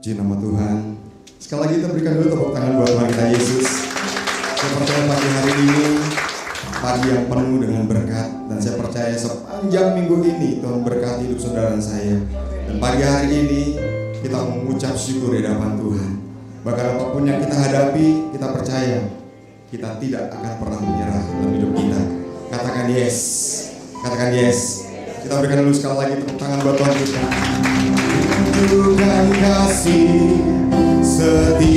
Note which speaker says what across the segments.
Speaker 1: Puji nama Tuhan. Sekali lagi kita berikan dulu tepuk tangan buat Tuhan kita Yesus. Saya percaya pagi hari ini pagi yang penuh dengan berkat, dan saya percaya sepanjang minggu ini Tuhan berkati hidup saudara dan saya. Dan pagi hari ini kita mengucap syukur di hadapan Tuhan. Bahkan apapun yang kita hadapi, kita percaya kita tidak akan pernah menyerah dalam hidup kita. Katakan yes, katakan yes. Kita berikan dulu sekali lagi tepuk tangan buat Tuhan kita. Tunjukkan kasih setiamu,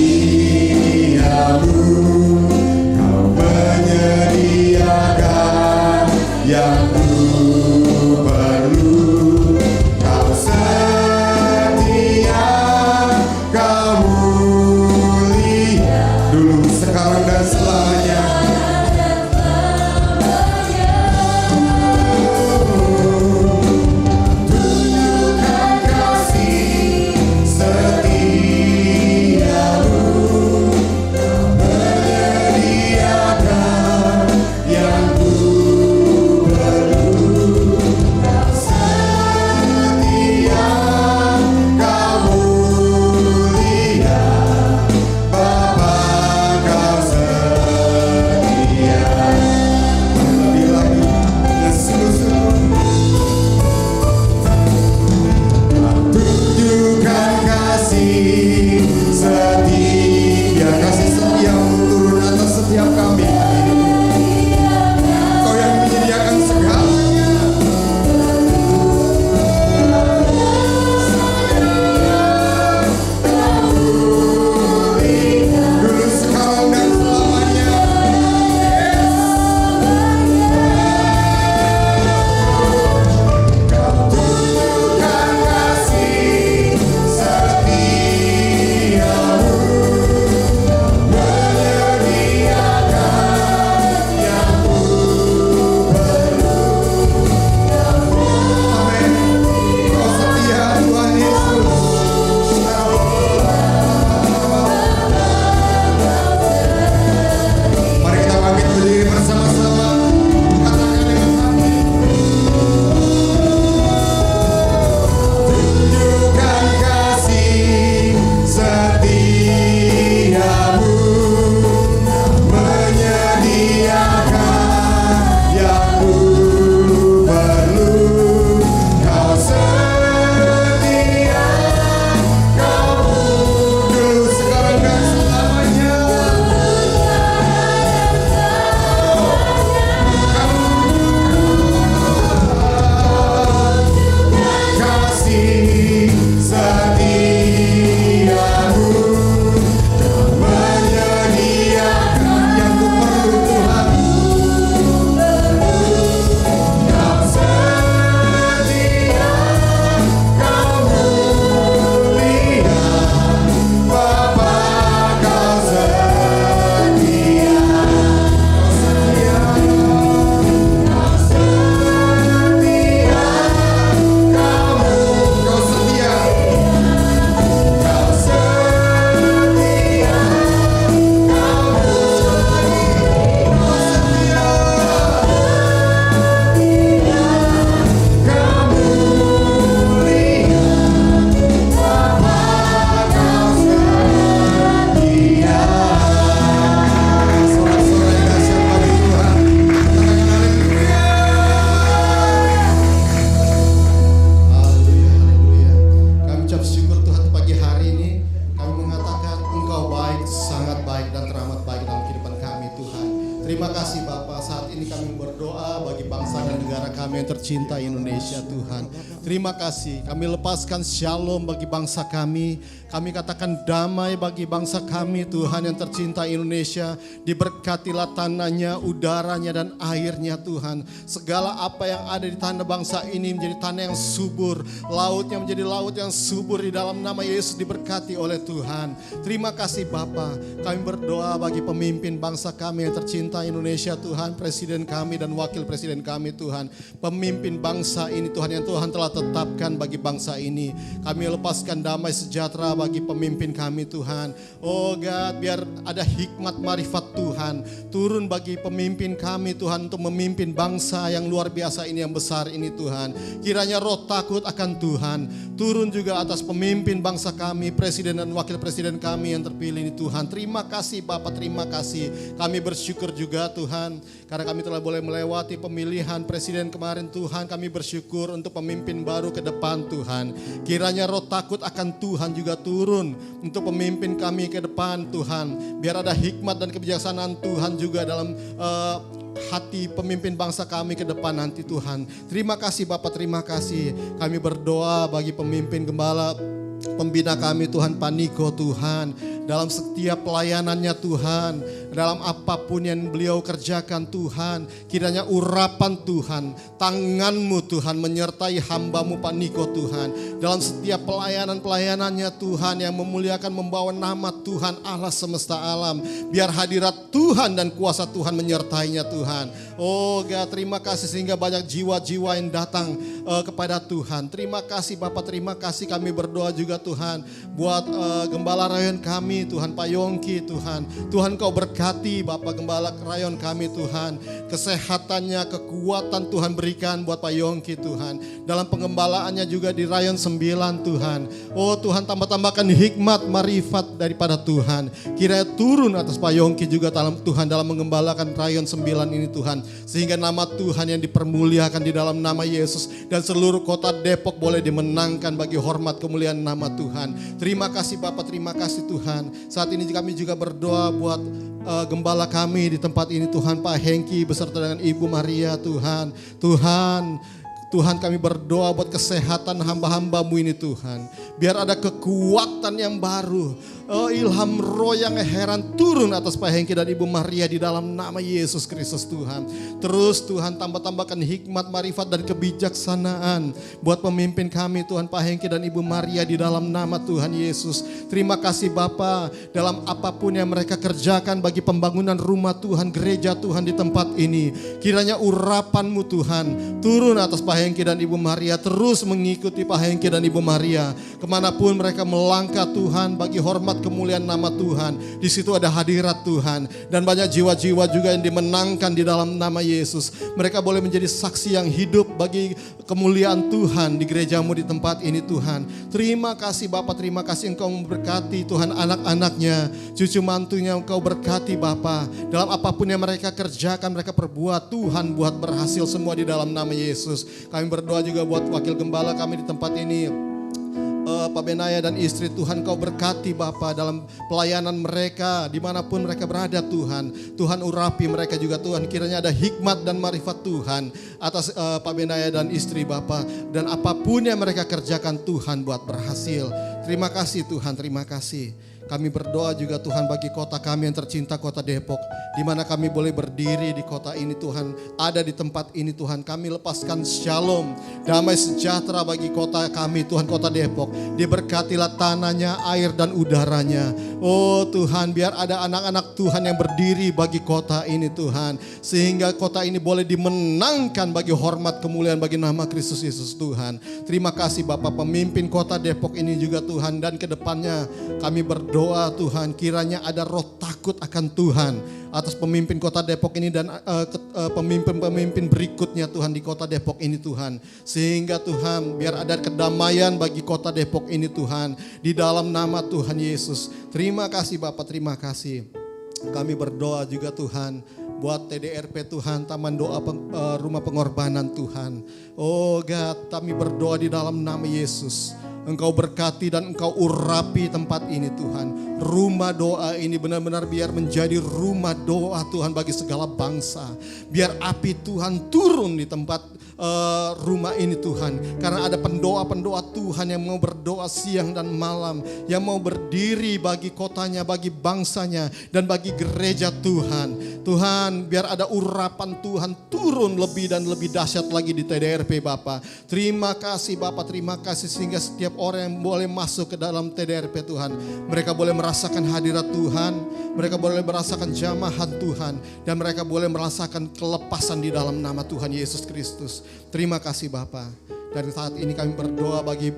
Speaker 1: Kau menyediakan yang ku perlu. Kau setia, Kau mulia, dulu, sekarang, dan selamanya.
Speaker 2: Tercinta Indonesia Tuhan, terima kasih. Kami lepaskan shalom bagi bangsa kami. Kami katakan damai bagi bangsa kami Tuhan yang tercinta Indonesia. Diberkatilah tanahnya, udaranya, dan airnya Tuhan. Segala apa yang ada di tanah bangsa ini menjadi tanah yang subur. Lautnya menjadi laut yang subur di dalam nama Yesus, diberkati oleh Tuhan. Terima kasih Bapa. Kami berdoa bagi pemimpin bangsa kami yang tercinta Indonesia Tuhan. Presiden kami dan wakil presiden kami Tuhan. Pemimpin bangsa ini Tuhan yang Tuhan telah telah tetapkan bagi bangsa ini. Kami lepaskan damai sejahtera bagi pemimpin kami Tuhan. Oh God, biar ada hikmat marifat Tuhan turun bagi pemimpin kami Tuhan untuk memimpin bangsa yang luar biasa ini, yang besar ini Tuhan. Kiranya roh takut akan Tuhan turun juga atas pemimpin bangsa kami, presiden dan wakil presiden kami yang terpilih ini Tuhan. Terima kasih Bapak, terima kasih. Kami bersyukur juga Tuhan karena kami telah boleh melewati pemilihan presiden kemarin Tuhan. Kami bersyukur untuk pemimpin baru ke depan Tuhan. Kiranya roh takut akan Tuhan juga turun untuk pemimpin kami ke depan Tuhan. Biar ada hikmat dan kebijaksanaan Tuhan juga dalam hati pemimpin bangsa kami ke depan nanti Tuhan. Terima kasih Bapak, terima kasih. Kami berdoa bagi pemimpin gembala pembina kami Tuhan, Pak Niko Tuhan, dalam setiap pelayanannya Tuhan, dalam apapun yang beliau kerjakan Tuhan, kiranya urapan Tuhan, tangan-Mu Tuhan menyertai hamba-Mu Pak Niko Tuhan, dalam setiap pelayanannya Tuhan yang memuliakan, membawa nama Tuhan Allah semesta alam, biar hadirat Tuhan dan kuasa Tuhan menyertainya Tuhan. Oh God, terima kasih sehingga banyak jiwa-jiwa yang datang kepada Tuhan. Terima kasih Bapak, terima kasih. Kami berdoa juga Tuhan buat gembala rayon kami Tuhan, Pak Yongki Tuhan. Tuhan Kau berkati Bapak gembala rayon kami Tuhan. Kesehatannya, kekuatan Tuhan berikan buat Pak Yongki Tuhan. Dalam pengembalaannya juga di rayon 9 Tuhan. Oh Tuhan, tambah-tambahkan hikmat marifat daripada Tuhan. Kiranya turun atas Pak Yongki juga dalam Tuhan dalam mengembalakan rayon 9 ini Tuhan. Sehingga nama Tuhan yang dipermuliakan di dalam nama Yesus. Dan seluruh kota Depok boleh dimenangkan bagi hormat kemuliaan nama Tuhan. Terima kasih Bapak, terima kasih Tuhan. Saat ini kami juga berdoa buat gembala kami di tempat ini Tuhan, Pak Hengki beserta dengan Ibu Maria Tuhan. Tuhan kami berdoa buat kesehatan hamba-hamba-Mu ini Tuhan. Biar ada kekuatan yang baru. Ilham roh yang heran turun atas Pak Hengki dan Ibu Maria di dalam nama Yesus Kristus Tuhan. Terus Tuhan tambah-tambahkan hikmat, marifat dan kebijaksanaan buat pemimpin kami Tuhan, Pak Hengki dan Ibu Maria di dalam nama Tuhan Yesus. Terima kasih Bapa dalam apapun yang mereka kerjakan bagi pembangunan rumah Tuhan, gereja Tuhan di tempat ini. Kiranya urapan-Mu Tuhan turun atas Pak Hengki dan Ibu Maria, terus mengikuti Pak Hengki dan Ibu Maria kemanapun mereka melangkah Tuhan, bagi hormat kemuliaan nama Tuhan. Di situ ada hadirat Tuhan dan banyak jiwa-jiwa juga yang dimenangkan di dalam nama Yesus. Mereka boleh menjadi saksi yang hidup bagi kemuliaan Tuhan di gereja-Mu di tempat ini Tuhan. Terima kasih Bapak, terima kasih Engkau memberkati Tuhan anak-anaknya, cucu mantunya Engkau berkati Bapak. Dalam apapun yang mereka kerjakan, mereka perbuat, Tuhan buat berhasil semua di dalam nama Yesus. Kami berdoa juga buat wakil gembala kami di tempat ini, Pak Benaya dan istri Tuhan Kau berkati Bapa dalam pelayanan mereka dimanapun mereka berada Tuhan. Tuhan urapi mereka juga Tuhan, kiranya ada hikmat dan marifat Tuhan atas Pak Benaya dan istri Bapa. Dan apapun yang mereka kerjakan Tuhan buat berhasil. Terima kasih Tuhan, terima kasih. Kami berdoa juga Tuhan bagi kota kami yang tercinta, kota Depok. Di mana kami boleh berdiri di kota ini Tuhan. Ada di tempat ini Tuhan. Kami lepaskan shalom, damai sejahtera bagi kota kami Tuhan, kota Depok. Diberkatilah tanahnya, air dan udaranya. Oh Tuhan, biar ada anak-anak Tuhan yang berdiri bagi kota ini Tuhan. Sehingga kota ini boleh dimenangkan bagi hormat kemuliaan bagi nama Kristus Yesus Tuhan. Terima kasih Bapak, pemimpin kota Depok ini juga Tuhan. Dan kedepannya kami berdoa Tuhan, kiranya ada roh takut akan Tuhan atas pemimpin kota Depok ini dan pemimpin-pemimpin berikutnya Tuhan di kota Depok ini Tuhan. Sehingga Tuhan biar ada kedamaian bagi kota Depok ini Tuhan, di dalam nama Tuhan Yesus. Terima kasih Bapak, terima kasih. Kami berdoa juga Tuhan buat TDRP Tuhan, Taman Doa Rumah Pengorbanan Tuhan. Oh God, kami berdoa di dalam nama Yesus. Engkau berkati dan Engkau urapi tempat ini Tuhan. Rumah doa ini benar-benar biar menjadi rumah doa Tuhan bagi segala bangsa. Biar api Tuhan turun di tempat rumah ini Tuhan. Karena ada pendoa-pendoa Tuhan yang mau berdoa siang dan malam. Yang mau berdiri bagi kotanya, bagi bangsanya, dan bagi gereja Tuhan. Tuhan, biar ada urapan Tuhan turun lebih dan lebih dahsyat lagi di TDRP Bapak. Terima kasih Bapak, terima kasih sehingga setiap orang yang boleh masuk ke dalam TDRP Tuhan, mereka boleh merasakan hadirat Tuhan, mereka boleh merasakan jamahan Tuhan, dan mereka boleh merasakan kelepasan di dalam nama Tuhan Yesus Kristus. Terima kasih Bapa. Dan saat ini kami berdoa bagi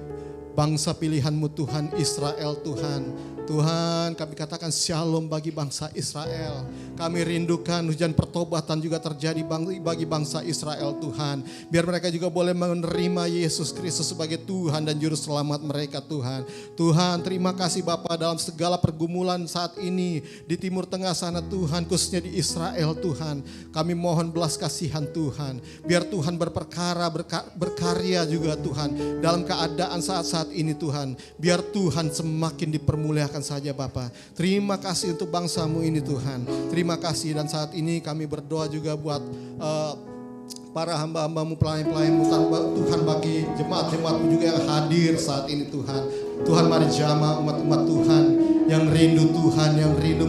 Speaker 2: bangsa pilihan-Mu Tuhan, Israel Tuhan. Tuhan, kami katakan shalom bagi bangsa Israel. Kami rindukan hujan pertobatan juga terjadi bagi bangsa Israel Tuhan. Biar mereka juga boleh menerima Yesus Kristus sebagai Tuhan dan Juru Selamat mereka Tuhan. Tuhan, terima kasih Bapa dalam segala pergumulan saat ini di Timur Tengah sana Tuhan, khususnya di Israel Tuhan. Kami mohon belas kasihan Tuhan. Biar Tuhan berperkara, berkarya juga Tuhan dalam keadaan saat-saat ini Tuhan. Biar Tuhan semakin dipermuliakan saja Bapa. Terima kasih untuk bangsa-Mu ini Tuhan. Terima kasih, dan saat ini kami berdoa juga buat para hamba-hamba-Mu, pelayan-pelayan-Mu Tuhan, bagi jemaat-jemaat-Mu juga yang hadir saat ini Tuhan. Tuhan, mari jamah umat-umat Tuhan yang rindu Tuhan, yang rindu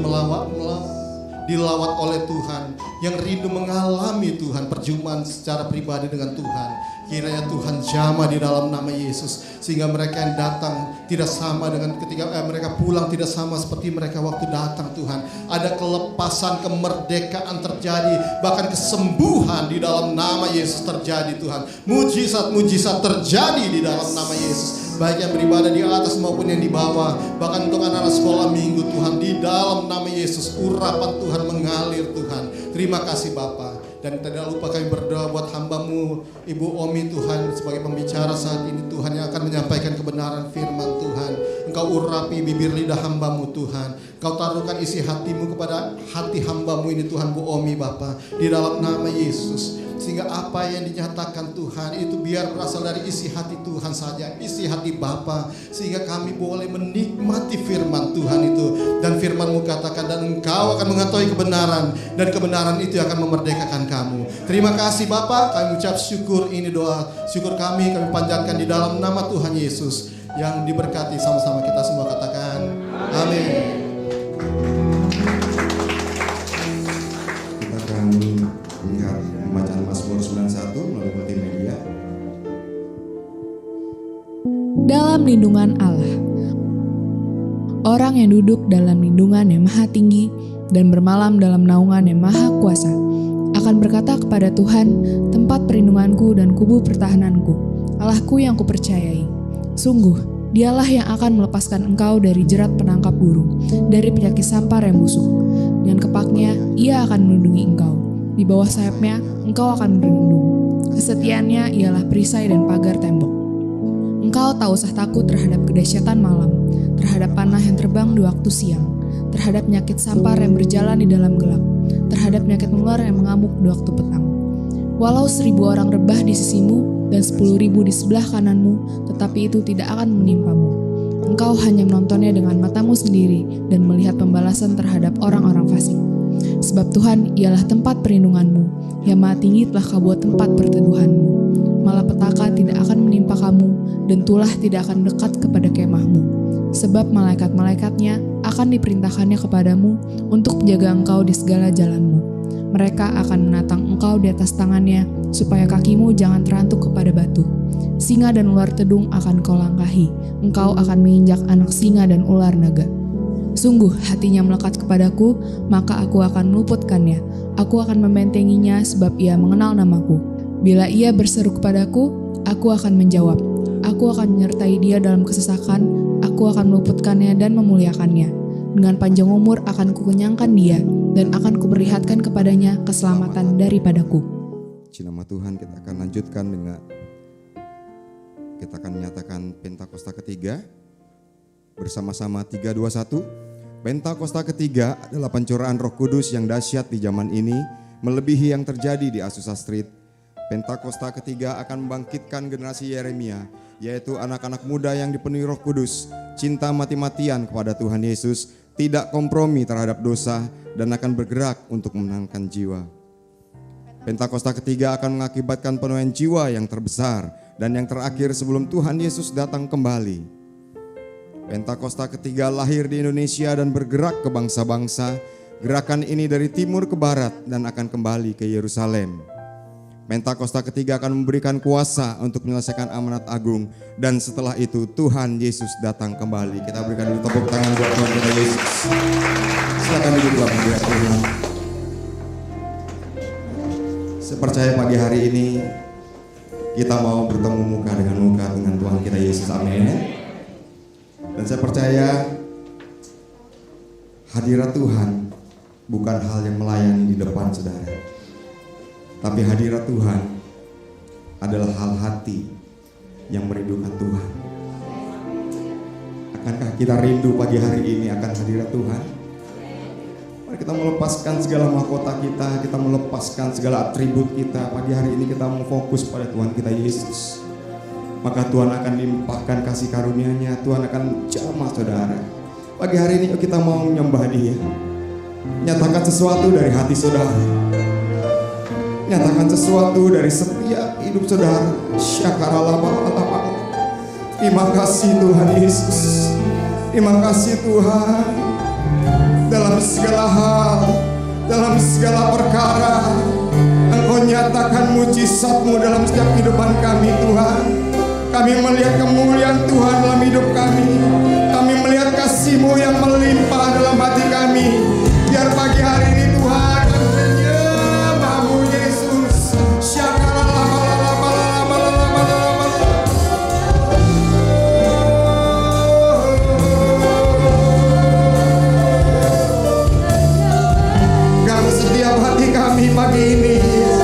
Speaker 2: dilawat oleh Tuhan, yang rindu mengalami Tuhan perjumpaan secara pribadi dengan Tuhan. Kiranya Tuhan jamah di dalam nama Yesus, sehingga mereka yang datang tidak sama dengan ketika mereka pulang, tidak sama seperti mereka waktu datang Tuhan. Ada kelepasan, kemerdekaan terjadi, bahkan kesembuhan di dalam nama Yesus terjadi Tuhan. Mujizat-mujizat terjadi di dalam nama Yesus, baik yang beribadah di atas maupun yang di bawah. Bahkan untuk anak-anak sekolah minggu Tuhan, di dalam nama Yesus urapan Tuhan mengalir Tuhan. Terima kasih Bapa. Dan tidak lupa kami berdoa buat hamba-Mu Ibu Omi Tuhan, sebagai pembicara saat ini Tuhan, yang akan menyampaikan kebenaran firman Tuhan. Engkau urapi bibir lidah hamba-Mu Tuhan. Engkau taruhkan isi hati-Mu kepada hati hamba-Mu ini Tuhan, Bu Omi Bapa, di dalam nama Yesus. Sehingga apa yang dinyatakan Tuhan itu biar berasal dari isi hati Tuhan saja, isi hati Bapa, sehingga kami boleh menikmati firman Tuhan itu. Dan firman-Mu katakan, dan Engkau akan mengetahui kebenaran, dan kebenaran itu akan memerdekakan kamu. Terima kasih Bapa, kami ucap syukur. Ini doa syukur kami panjatkan di dalam nama Tuhan Yesus, yang diberkati sama-sama kita semua katakan amin.
Speaker 1: Kita akan lihat pembacaan Mazmur 91 melalui multimedia.
Speaker 3: Dalam lindungan Allah. Orang yang duduk dalam lindungan yang maha tinggi dan bermalam dalam naungan yang maha kuasa akan berkata kepada Tuhan, tempat perlindunganku dan kubu pertahananku, Allahku yang kupercayai. Sungguh, Dialah yang akan melepaskan engkau dari jerat penangkap burung, dari penyakit sampar yang busuk. Dengan kepaknya, Ia akan melindungi engkau. Di bawah sayapnya, engkau akan berlindung. Kesetiaannya ialah perisai dan pagar tembok. Engkau tak usah takut terhadap kedahsyatan malam, terhadap panah yang terbang di waktu siang, terhadap penyakit sampar yang berjalan di dalam gelap, terhadap penyakit menular yang mengamuk di waktu petang. Walau 1000 orang rebah di sisimu dan 10.000 di sebelah kananmu, tetapi itu tidak akan menimpamu. Engkau hanya menontonnya dengan matamu sendiri dan melihat pembalasan terhadap orang-orang fasik. Sebab Tuhan ialah tempat perlindunganmu, yang maha tinggi telah kau buat tempat perteduhanmu. Malapetaka tidak akan menimpa kamu, dan tulah tidak akan dekat kepada kemahmu. Sebab malaikat-malaikatnya akan diperintahkannya kepadamu untuk menjaga engkau di segala jalanmu. Mereka akan menatang engkau di atas tangannya, supaya kakimu jangan terantuk kepada batu. Singa dan ular tedung akan kau langkahi, engkau akan menginjak anak singa dan ular naga. Sungguh hatinya melekat kepadaku, maka aku akan meluputkannya. Aku akan membentenginya sebab ia mengenal namaku. Bila ia berseru kepadaku, aku akan menjawab. Aku akan menyertai dia dalam kesesakan, aku akan meluputkannya dan memuliakannya. Dengan panjang umur akan kukenyangkan dia, dan akan kuperlihatkan kepadanya keselamatan daripadaku.
Speaker 1: Puji nama Tuhan, kita akan lanjutkan dengan kita akan menyatakan Pentakosta ketiga bersama-sama 3, 2, 1. Pentakosta ketiga adalah pencurahan Roh Kudus yang dahsyat di zaman ini, melebihi yang terjadi di Azusa Street. Pentakosta ketiga akan membangkitkan generasi Yeremia, yaitu anak-anak muda yang dipenuhi Roh Kudus, cinta mati-matian kepada Tuhan Yesus, tidak kompromi terhadap dosa, dan akan bergerak untuk memenangkan jiwa. Pentakosta ketiga akan mengakibatkan penuaian jiwa yang terbesar dan yang terakhir sebelum Tuhan Yesus datang kembali. Pentakosta ketiga lahir di Indonesia dan bergerak ke bangsa-bangsa. Gerakan ini dari timur ke barat dan akan kembali ke Yerusalem. Pentakosta ketiga akan memberikan kuasa untuk menyelesaikan amanat agung, dan setelah itu Tuhan Yesus datang kembali. Kita berikan dulu tepuk tangan buat Tuhan kita Yesus. Silakan duduk buat Tuhan. Saya percaya pagi hari ini kita mau bertemu muka dengan Tuhan kita Yesus. Amin. Dan saya percaya hadirat Tuhan bukan hal yang melayani di depan saudara, tapi hadirat Tuhan adalah hal hati yang merindukan Tuhan. Akankah kita rindu pagi hari ini akan hadirat Tuhan? Mari kita melepaskan segala mahkota kita melepaskan segala atribut kita. Pagi hari ini kita mau fokus pada Tuhan kita Yesus. Maka Tuhan akan limpahkan kasih karunia-Nya, Tuhan akan jamah saudara. Pagi hari ini kita mau menyembah Dia. Nyatakan sesuatu dari hati saudara. Nyatakan sesuatu dari setiap hidup saudara. Syakaralah. Terima kasih Tuhan Yesus. Terima kasih Tuhan. Dalam segala hal, dalam segala perkara, Engkau nyatakan mujizat-Mu dalam setiap kehidupan kami Tuhan. Kami melihat kemuliaan Tuhan dalam hidup kami. Kami melihat kasih-Mu yang melimpah dalam hati kami. Biar pagi hari ini Tuhan kami menyembah-Mu Yesus. Gam setiap hati kami pagi ini Yesus.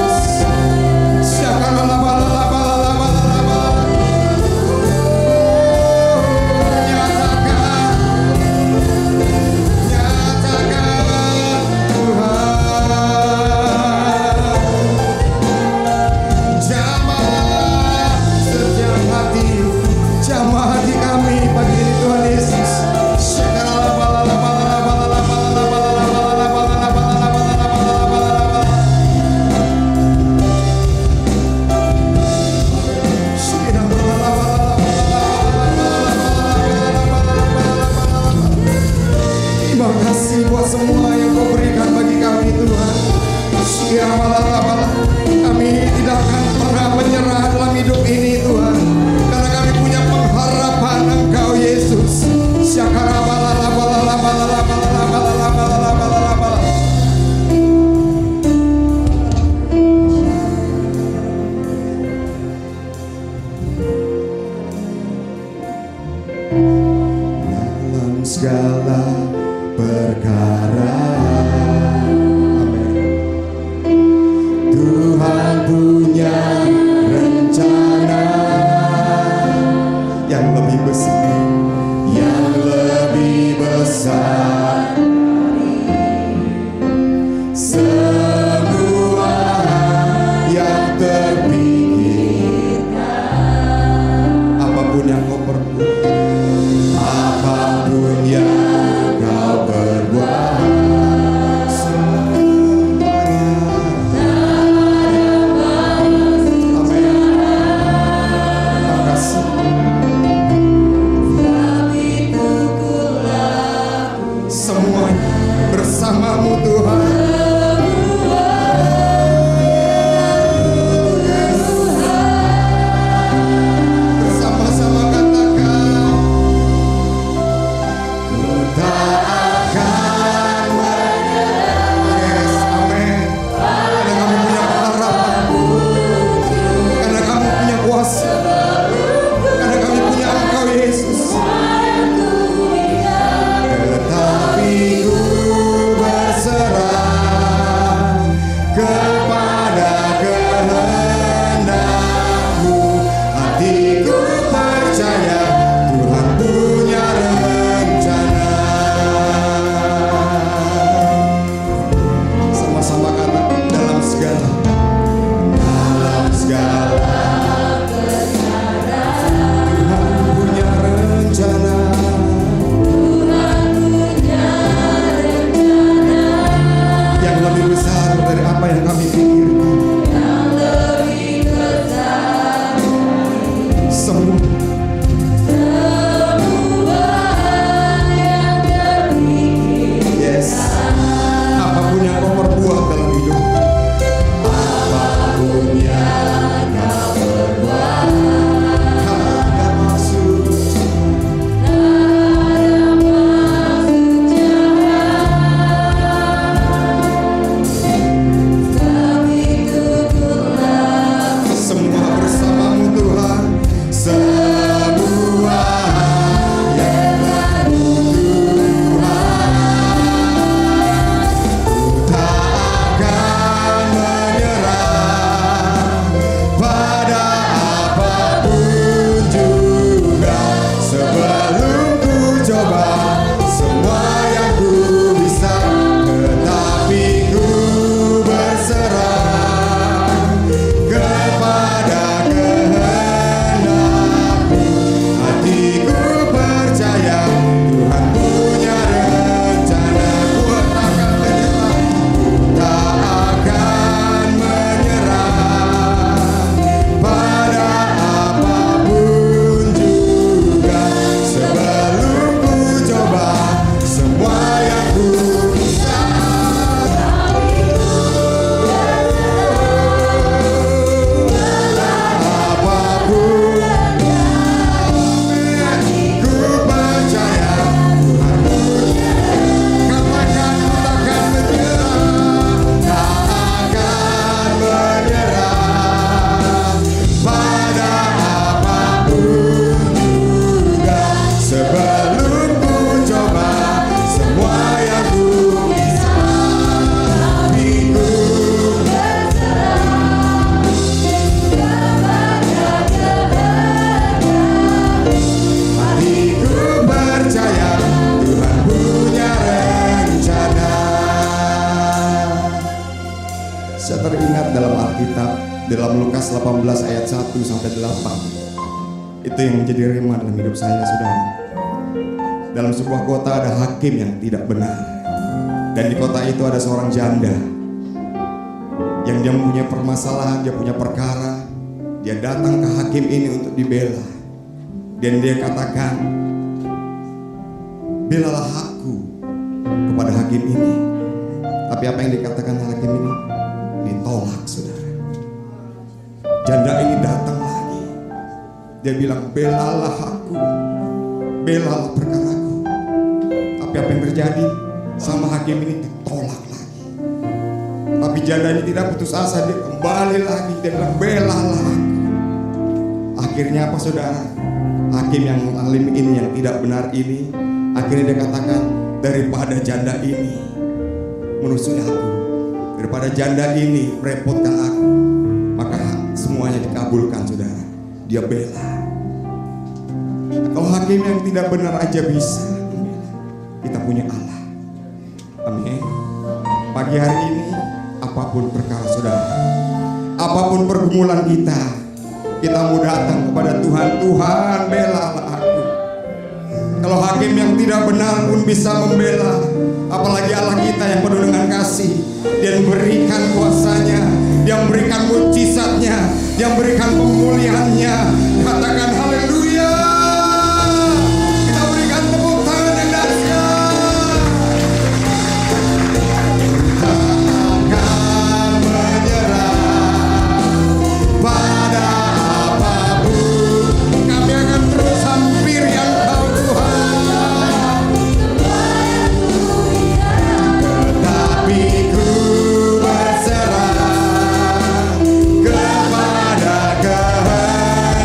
Speaker 1: Semua yang Kau berikan bagi kami Tuhan. Kami tidak akan pernah menyerah dalam hidup ini Tuhan, karena kami punya pengharapan Engkau Yesus. Dalam segala perkara, amin. Tuhan punya rencana yang lebih besar, semua yang terpikirkan. Apapun yang Kau perbuat, apapun yang Kau berbuat, semua dalam Lukas 18 ayat 1 sampai 8. Itu yang menjadi rema dalam hidup saya, saudara. Dalam sebuah kota ada hakim yang tidak benar. Dan di kota itu ada seorang janda yang dia mempunyai permasalahan, dia punya perkara. Dia datang ke hakim ini untuk dibela. Dan dia katakan, belalah aku kepada hakim ini. Tapi apa yang dikatakan hakim ini? Ditolak, saudara. Janda ini datang lagi. Dia bilang, belalah aku, belalah perkaraku. Tapi apa yang terjadi? Sama hakim ini ditolak lagi. Tapi janda ini tidak putus asa, dia kembali lagi. Dia bilang, belalah aku. Akhirnya apa, saudara? Hakim yang alim ini, yang tidak benar ini, akhirnya dia katakan, daripada janda ini menusuk aku, daripada janda ini merepotkan aku, maka semuanya dikabulkan, saudara. Dia bela. Kalau hakim yang tidak benar aja bisa, kita punya Allah. Amin. Pagi hari ini, apapun perkara saudara, apapun pergumulan kita mau datang kepada Tuhan. Tuhan, belalah aku. Kalau hakim yang tidak benar pun bisa membela, apalagi Allah kita yang penuh dengan kasih. Dia memberikan kuasanya, dia memberikan mujizatnya, dia memberikan pemulihannya. Katakan haleluya. Kita berikan tepuk tangan yang dahsyat. Takkan menyerah pada apapun, kami akan terus hampiri Engkau Tuhan. Tetapi ku berserah kepada kehendak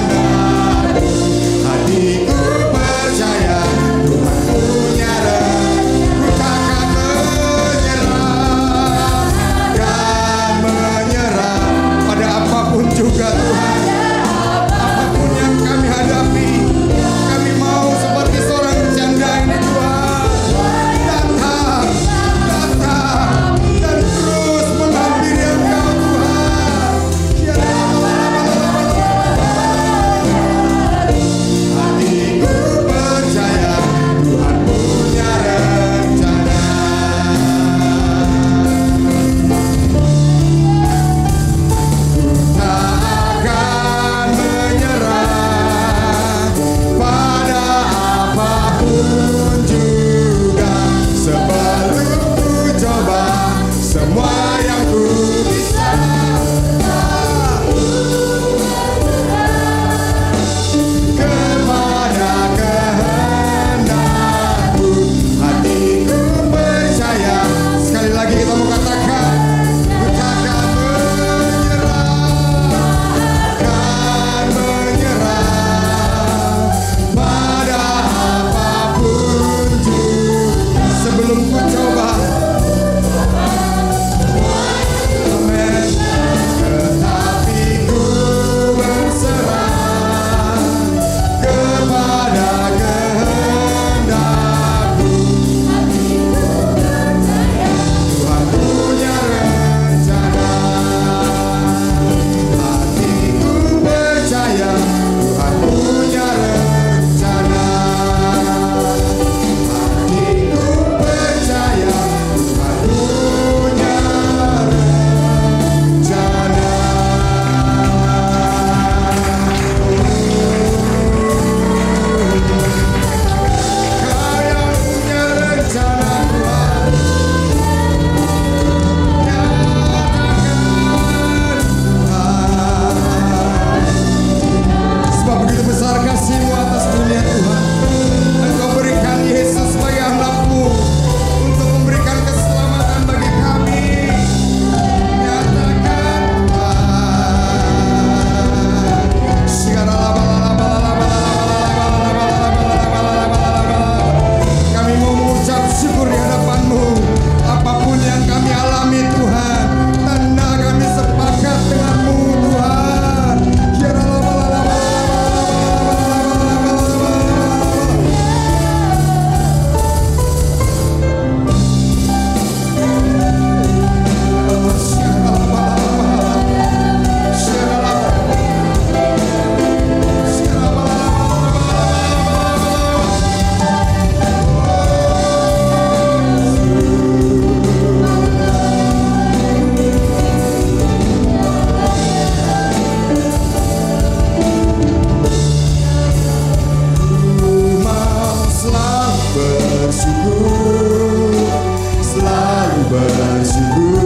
Speaker 1: bersyukur,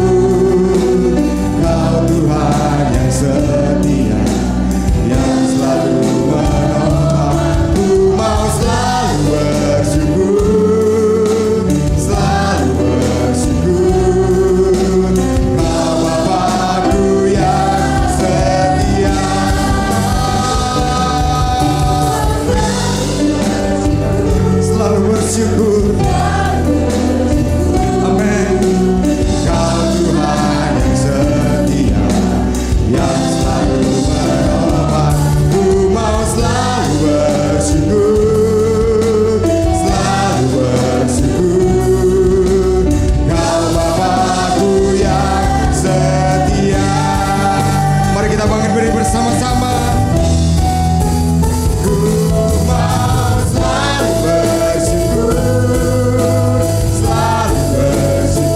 Speaker 1: Kau Tuhan yang setia, yang selalu menolong. Ku mau selalu bersyukur, selalu bersyukur, Kau Bapa-Ku yang setia. Selalu bersyukur. Amin. Kau Tuhan yang setia, yang selalu menolong. Ku mau selalu bersyukur, selalu bersyukur, Kau Bapa-Ku yang setia. Mari kita bangkit berdiri bersama-sama. Ku mau selalu bersyukur, selalu bersyukur.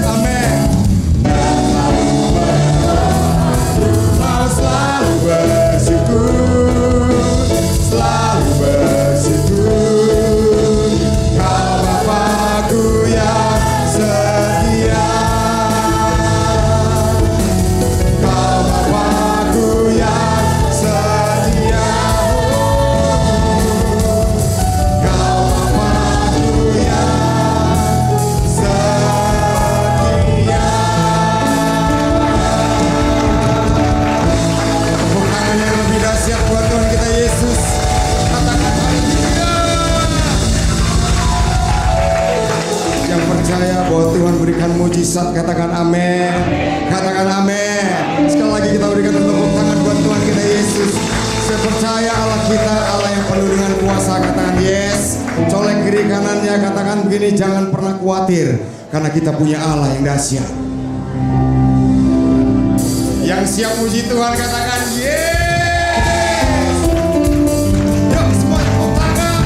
Speaker 1: Amin. Mau selalu bersyukur, selalu bersyukur, Kau Bapa-Ku yang setia. Kau Bapa-Ku yang setia. Kau Bapa-Ku yang setia. Tepuk tangan yang lebih dahsyat buat Tuhan kita Yesus. Katakan haleluya. Yang percaya bahwa Tuhan berikan mujizat, katakan amin. Katakan amin. Sekali lagi kita berikan tepuk tangan buat Tuhan kita Yesus. Saya percaya Allah kita, Allah yang penuh dengan kuasa, katakan yes. Colek kiri kanannya, katakan begini, jangan pernah khawatir, karena kita punya Allah yang dahsyat. Yang siap puji Tuhan, katakan yes. Yuk semua tepuk tangan.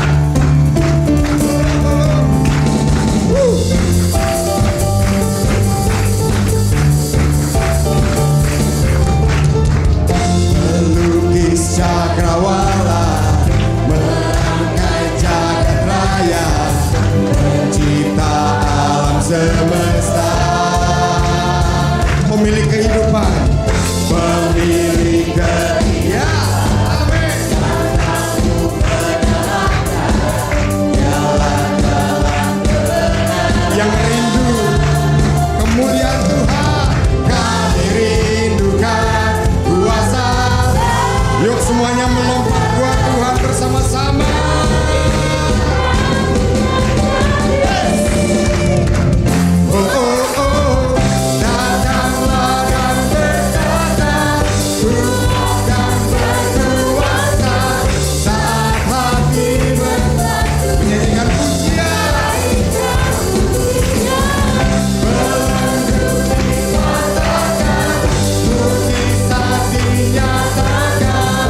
Speaker 1: Melukis cakrawala, merangkai jagat raya, mencipta alam semesta, pemilik kehidupan, pemilik kehidupan. Amin. Yang rindu kemuliaan Tuhan, kami rindukan kuasa. Yuk semuanya melompat buat Tuhan bersama-sama. Oh oh oh, datanglah dan berkata, Tuhan berkuasa. Saat hati bersatu, menyanyikan pujian, belenggu dikatakan, mujizat dinyatakan.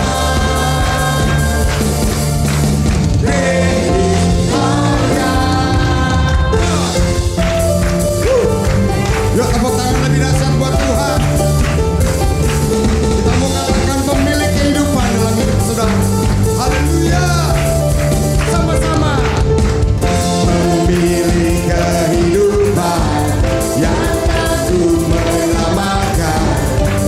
Speaker 1: Yuk tepuk tangan lebih dahsyat buat Tuhan. Kita mau katakan pemilik kehidupan dalam hidup saudara. Haleluya. Sama-sama. Pemilik kehidupan yang aku menyelamatkan,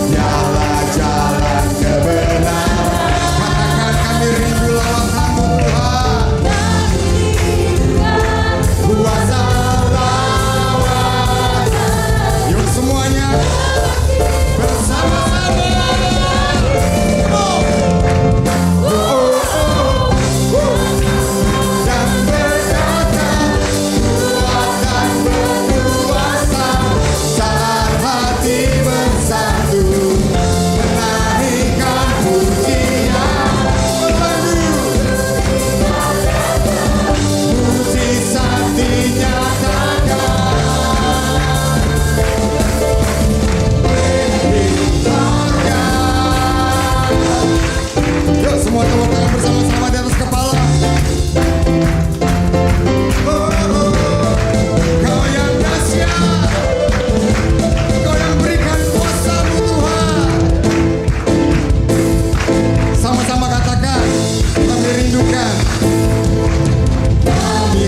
Speaker 1: dialah jalan kebenaran. Katakan kami rindu lawatanmu Tuhan. Kuasa lawan. Yuk semuanya bersama-sama. Oh, oh, oh. Dan berkata, Tuhan berkuasa. Saat hati bersatu, menaikkan pujian, mujizat dinyatakan. Yuk semua tepuk tangan bersama-sama di atas kepala. Oh, oh, oh. Kau yang dahsyat, Kau yang berikan kuasa-Mu Tuhan. Sama-sama katakan, kami rindukan. Kami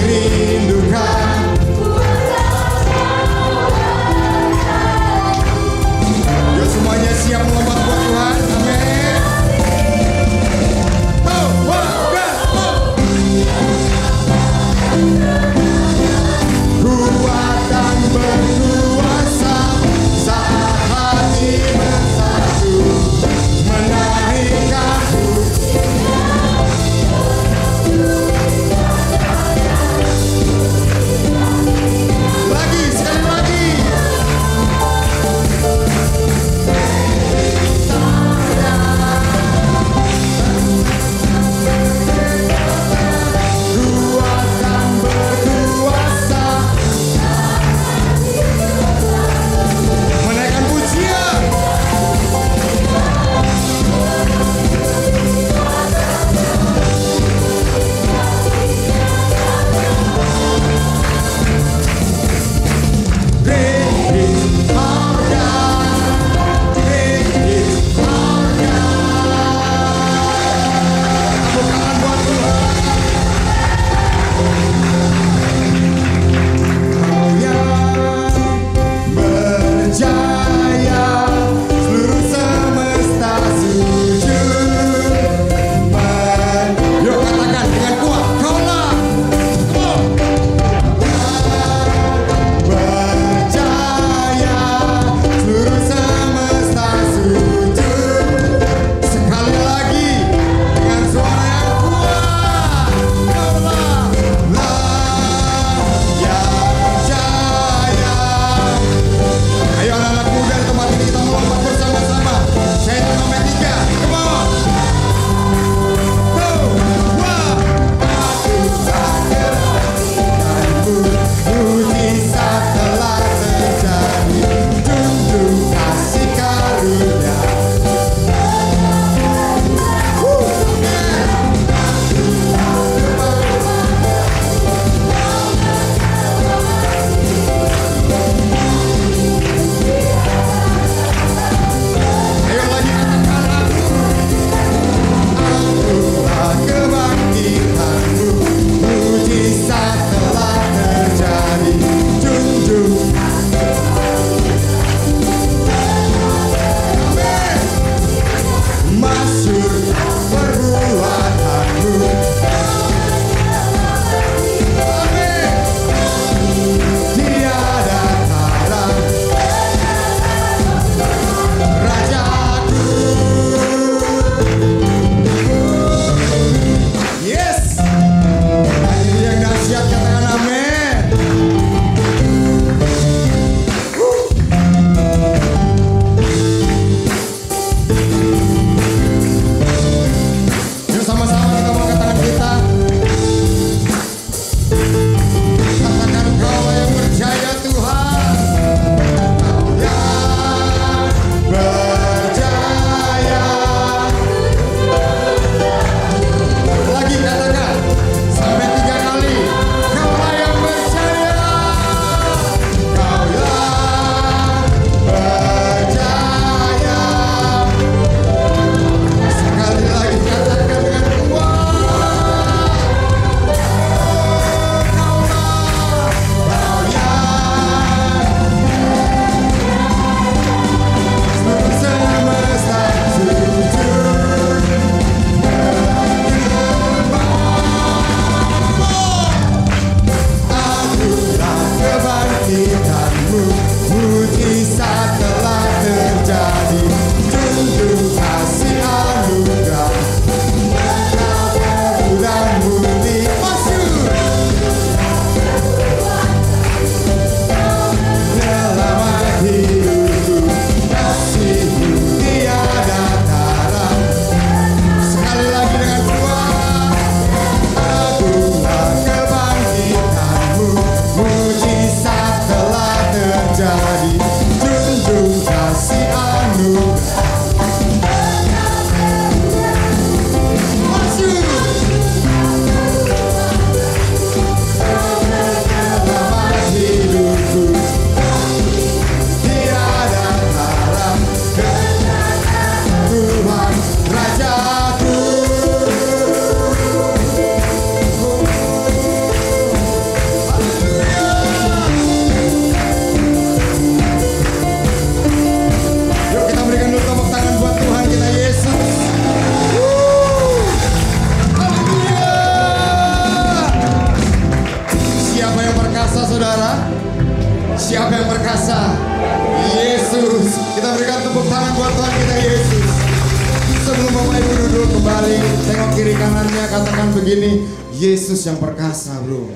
Speaker 1: kembali, tengok kiri kanannya, katakan begini, Yesus yang perkasa bro.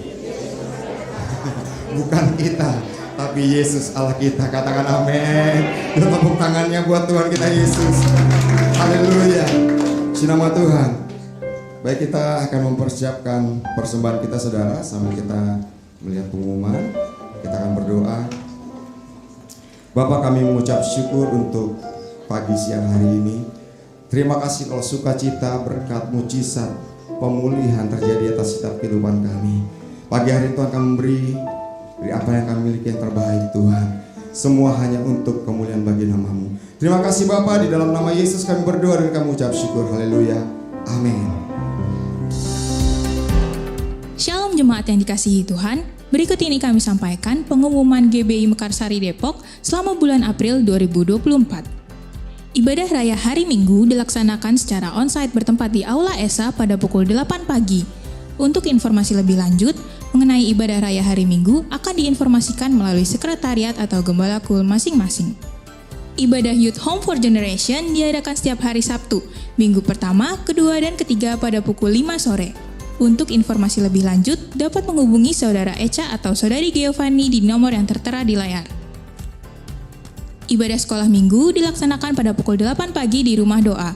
Speaker 1: Bukan kita, tapi Yesus Allah kita. Katakan amin. Tepuk tangannya buat Tuhan kita Yesus. Haleluya. Nama Tuhan. Baik, kita akan mempersiapkan persembahan kita saudara. Sambil kita melihat pengumuman, kita akan berdoa. Bapak, kami mengucap syukur untuk pagi siang hari ini. Terima kasih kalau sukacita, berkat, mujizat, pemulihan terjadi atas setiap kehidupan kami. Pagi hari Tuhan kami memberi dari apa yang kami miliki yang terbaik Tuhan. Semua hanya untuk kemuliaan bagi nama-Mu. Terima kasih Bapa, di dalam nama Yesus kami berdoa dan kami ucap syukur. Haleluya. Amin.
Speaker 4: Shalom jemaat yang dikasihi Tuhan. Berikut ini kami sampaikan pengumuman GBI Mekarsari Depok selama bulan April 2024. Ibadah Raya Hari Minggu dilaksanakan secara onsite bertempat di Aula ESA pada pukul 8 pagi. Untuk informasi lebih lanjut mengenai ibadah Raya Hari Minggu akan diinformasikan melalui sekretariat atau gembala kul masing-masing. Ibadah Youth Home for Generation diadakan setiap hari Sabtu, minggu pertama, kedua, dan ketiga pada pukul 5 sore. Untuk informasi lebih lanjut, dapat menghubungi Saudara Eca atau Saudari Giovanni di nomor yang tertera di layar. Ibadah sekolah minggu dilaksanakan pada pukul 8 pagi di rumah doa.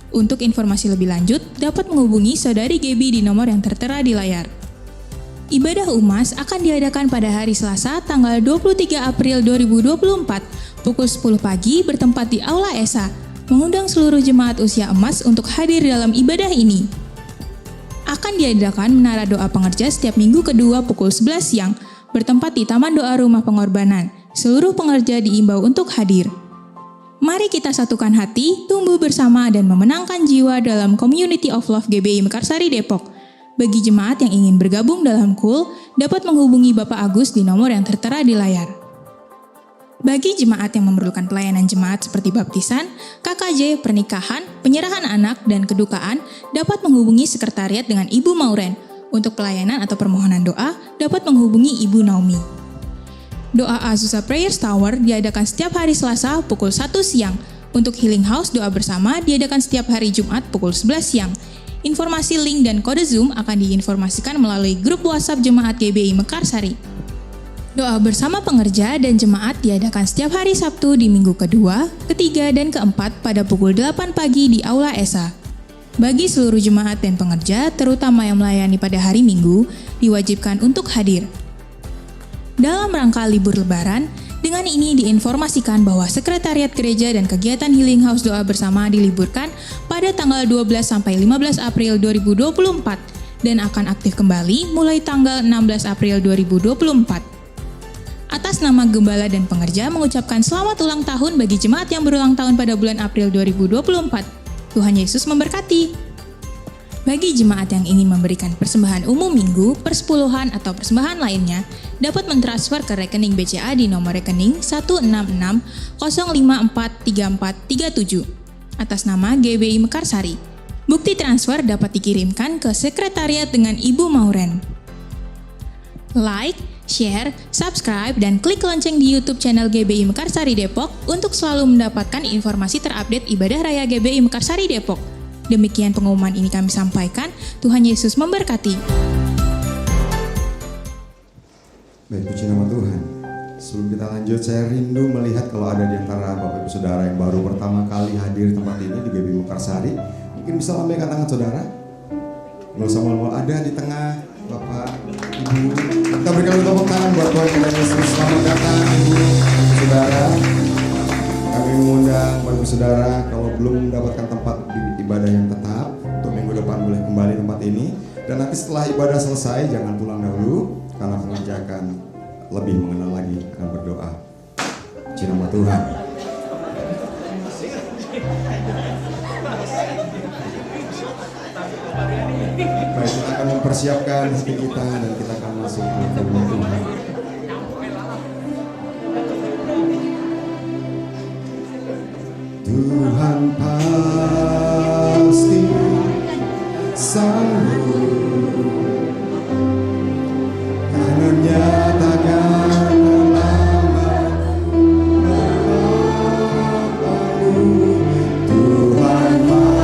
Speaker 4: Untuk informasi lebih lanjut, dapat menghubungi Saudari Gebi di nomor yang tertera di layar. Ibadah UMAS akan diadakan pada hari Selasa tanggal 23 April 2024 pukul 10 pagi bertempat di Aula ESA, mengundang seluruh jemaat usia emas untuk hadir dalam ibadah ini. Akan diadakan menara doa pengerja setiap minggu kedua pukul 11 siang, bertempat di Taman Doa Rumah Pengorbanan. Seluruh pengerja diimbau untuk hadir. Mari kita satukan hati, tumbuh bersama dan memenangkan jiwa dalam Community of Love GBI Mekarsari Depok. Bagi jemaat yang ingin bergabung dalam KUL, dapat menghubungi Bapak Agus di nomor yang tertera di layar. Bagi jemaat yang memerlukan pelayanan jemaat seperti baptisan, KKJ, pernikahan, penyerahan anak, dan kedukaan, dapat menghubungi sekretariat dengan Ibu Mauren. Untuk pelayanan atau permohonan doa, dapat menghubungi Ibu Naomi. Doa Azusa Prayers Tower diadakan setiap hari Selasa pukul 1 siang. Untuk Healing House doa bersama diadakan setiap hari Jumat pukul 11 siang. Informasi link dan kode Zoom akan diinformasikan melalui grup WhatsApp Jemaat GBI Mekarsari. Doa bersama pengerja dan jemaat diadakan setiap hari Sabtu di minggu kedua, ketiga, dan keempat pada pukul 8 pagi di Aula ESA. Bagi seluruh jemaat dan pengerja, terutama yang melayani pada hari Minggu, diwajibkan untuk hadir. Dalam rangka libur Lebaran, dengan ini diinformasikan bahwa Sekretariat Gereja dan kegiatan Healing House doa bersama diliburkan pada tanggal 12 sampai 15 April 2024 dan akan aktif kembali mulai tanggal 16 April 2024. Atas nama Gembala dan pengerja mengucapkan selamat ulang tahun bagi jemaat yang berulang tahun pada bulan April 2024. Tuhan Yesus memberkati. Bagi jemaat yang ingin memberikan persembahan umum minggu, persepuluhan, atau persembahan lainnya, dapat mentransfer ke rekening BCA di nomor rekening 166-054-3437 atas nama GBI Mekarsari. Bukti transfer dapat dikirimkan ke sekretariat dengan Ibu Mauren. Like, share, subscribe, dan klik lonceng di YouTube channel GBI Mekarsari Depok untuk selalu mendapatkan informasi terupdate ibadah raya GBI Mekarsari Depok. Demikian pengumuman ini kami sampaikan. Tuhan Yesus memberkati.
Speaker 1: Baik, puji nama Tuhan. Sebelum kita lanjut, saya rindu melihat kalau ada di antara Bapak Ibu Saudara yang baru pertama kali hadir di tempat ini di GBI Mekarsari. Mungkin bisa lambaikan tangan saudara. Nggak usah mal-mal, ada di tengah Bapak, Ibu. Kita berikan tepuk tangan buat Tuhan kita Yesus. Selamat datang Ibu, Saudara. Kami mengundang Bapak Ibu Saudara kalau belum mendapatkan tempat di ibadah yang tetap, untuk minggu depan boleh kembali tempat ini. Dan nanti setelah ibadah selesai jangan pulang dahulu, karena pengajar akan lebih mengenal lagi, akan berdoa. Puji nama Tuhan. Baik, kita akan mempersiapkan hati kita dan kita akan masuk ke firman Tuhan. Tuhan pasti sanggup, karunia takkan terlambat menolongmu. Tuhan pasti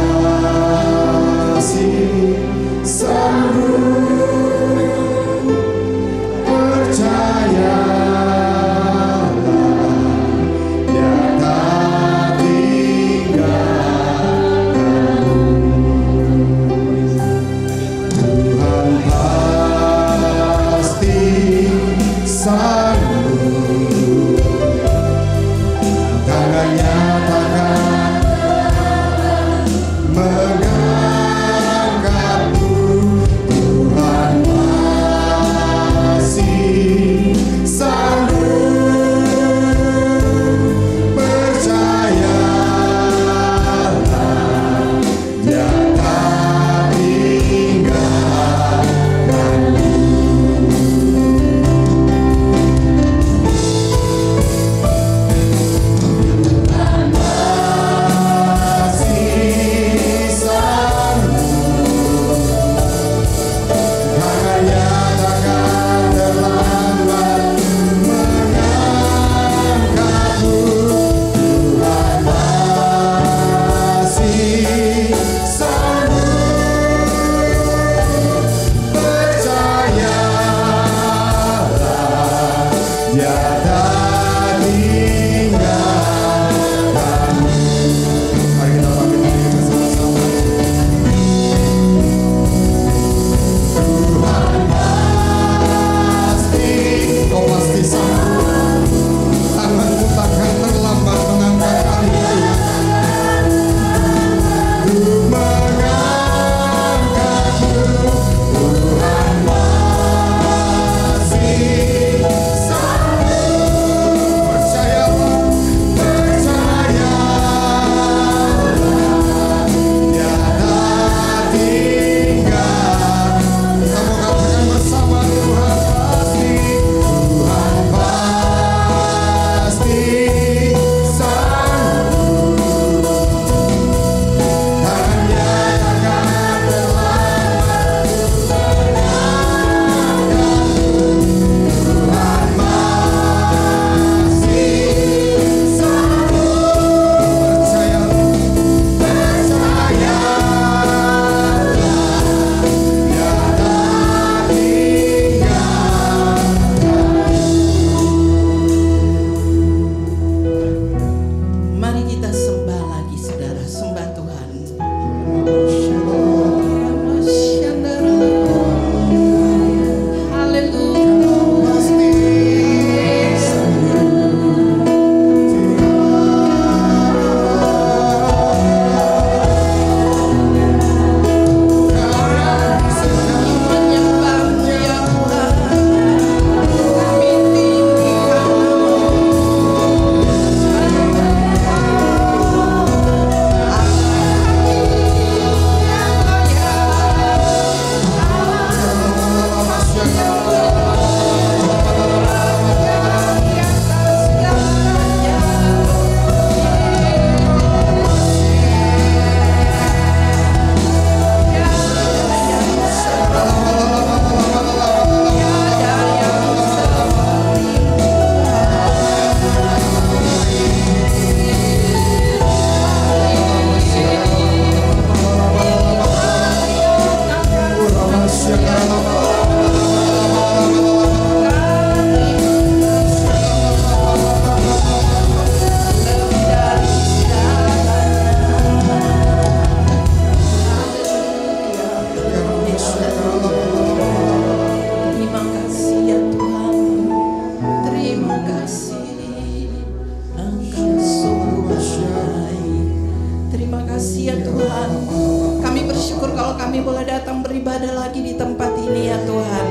Speaker 5: bahwa kami boleh datang beribadah lagi di tempat ini ya Tuhan.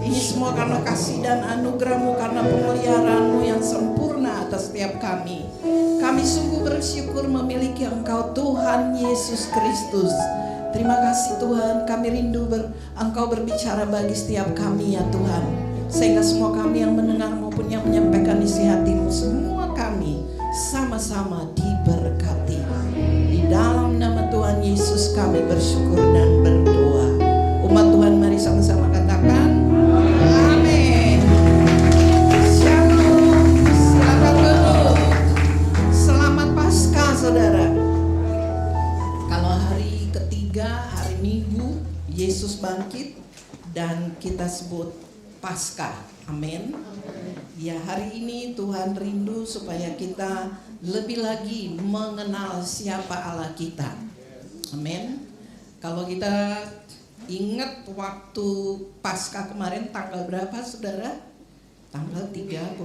Speaker 5: Ini semua karena kasih dan anugerah-Mu, karena pemeliharaan-Mu yang sempurna atas setiap kami. Kami sungguh bersyukur memiliki Engkau Tuhan Yesus Kristus. Terima kasih Tuhan, kami rindu Engkau berbicara bagi setiap kami ya Tuhan. Sehingga semua kami yang mendengar maupun yang menyampaikan isi hati-Mu, semua kami sama-sama diberkati. Di dalam nama Tuhan Yesus kami bersyukur dan berdoa. Umat Tuhan mari sama-sama katakan amin. Shalom. Silakan duduk. Selamat Paskah saudara. Kalau hari ketiga, hari Minggu, Yesus bangkit dan kita sebut Paskah. Amin. Ya, hari ini Tuhan rindu supaya kita lebih lagi mengenal siapa Allah kita. Amin. Kalau kita ingat waktu Paskah kemarin tanggal berapa saudara? Tanggal 31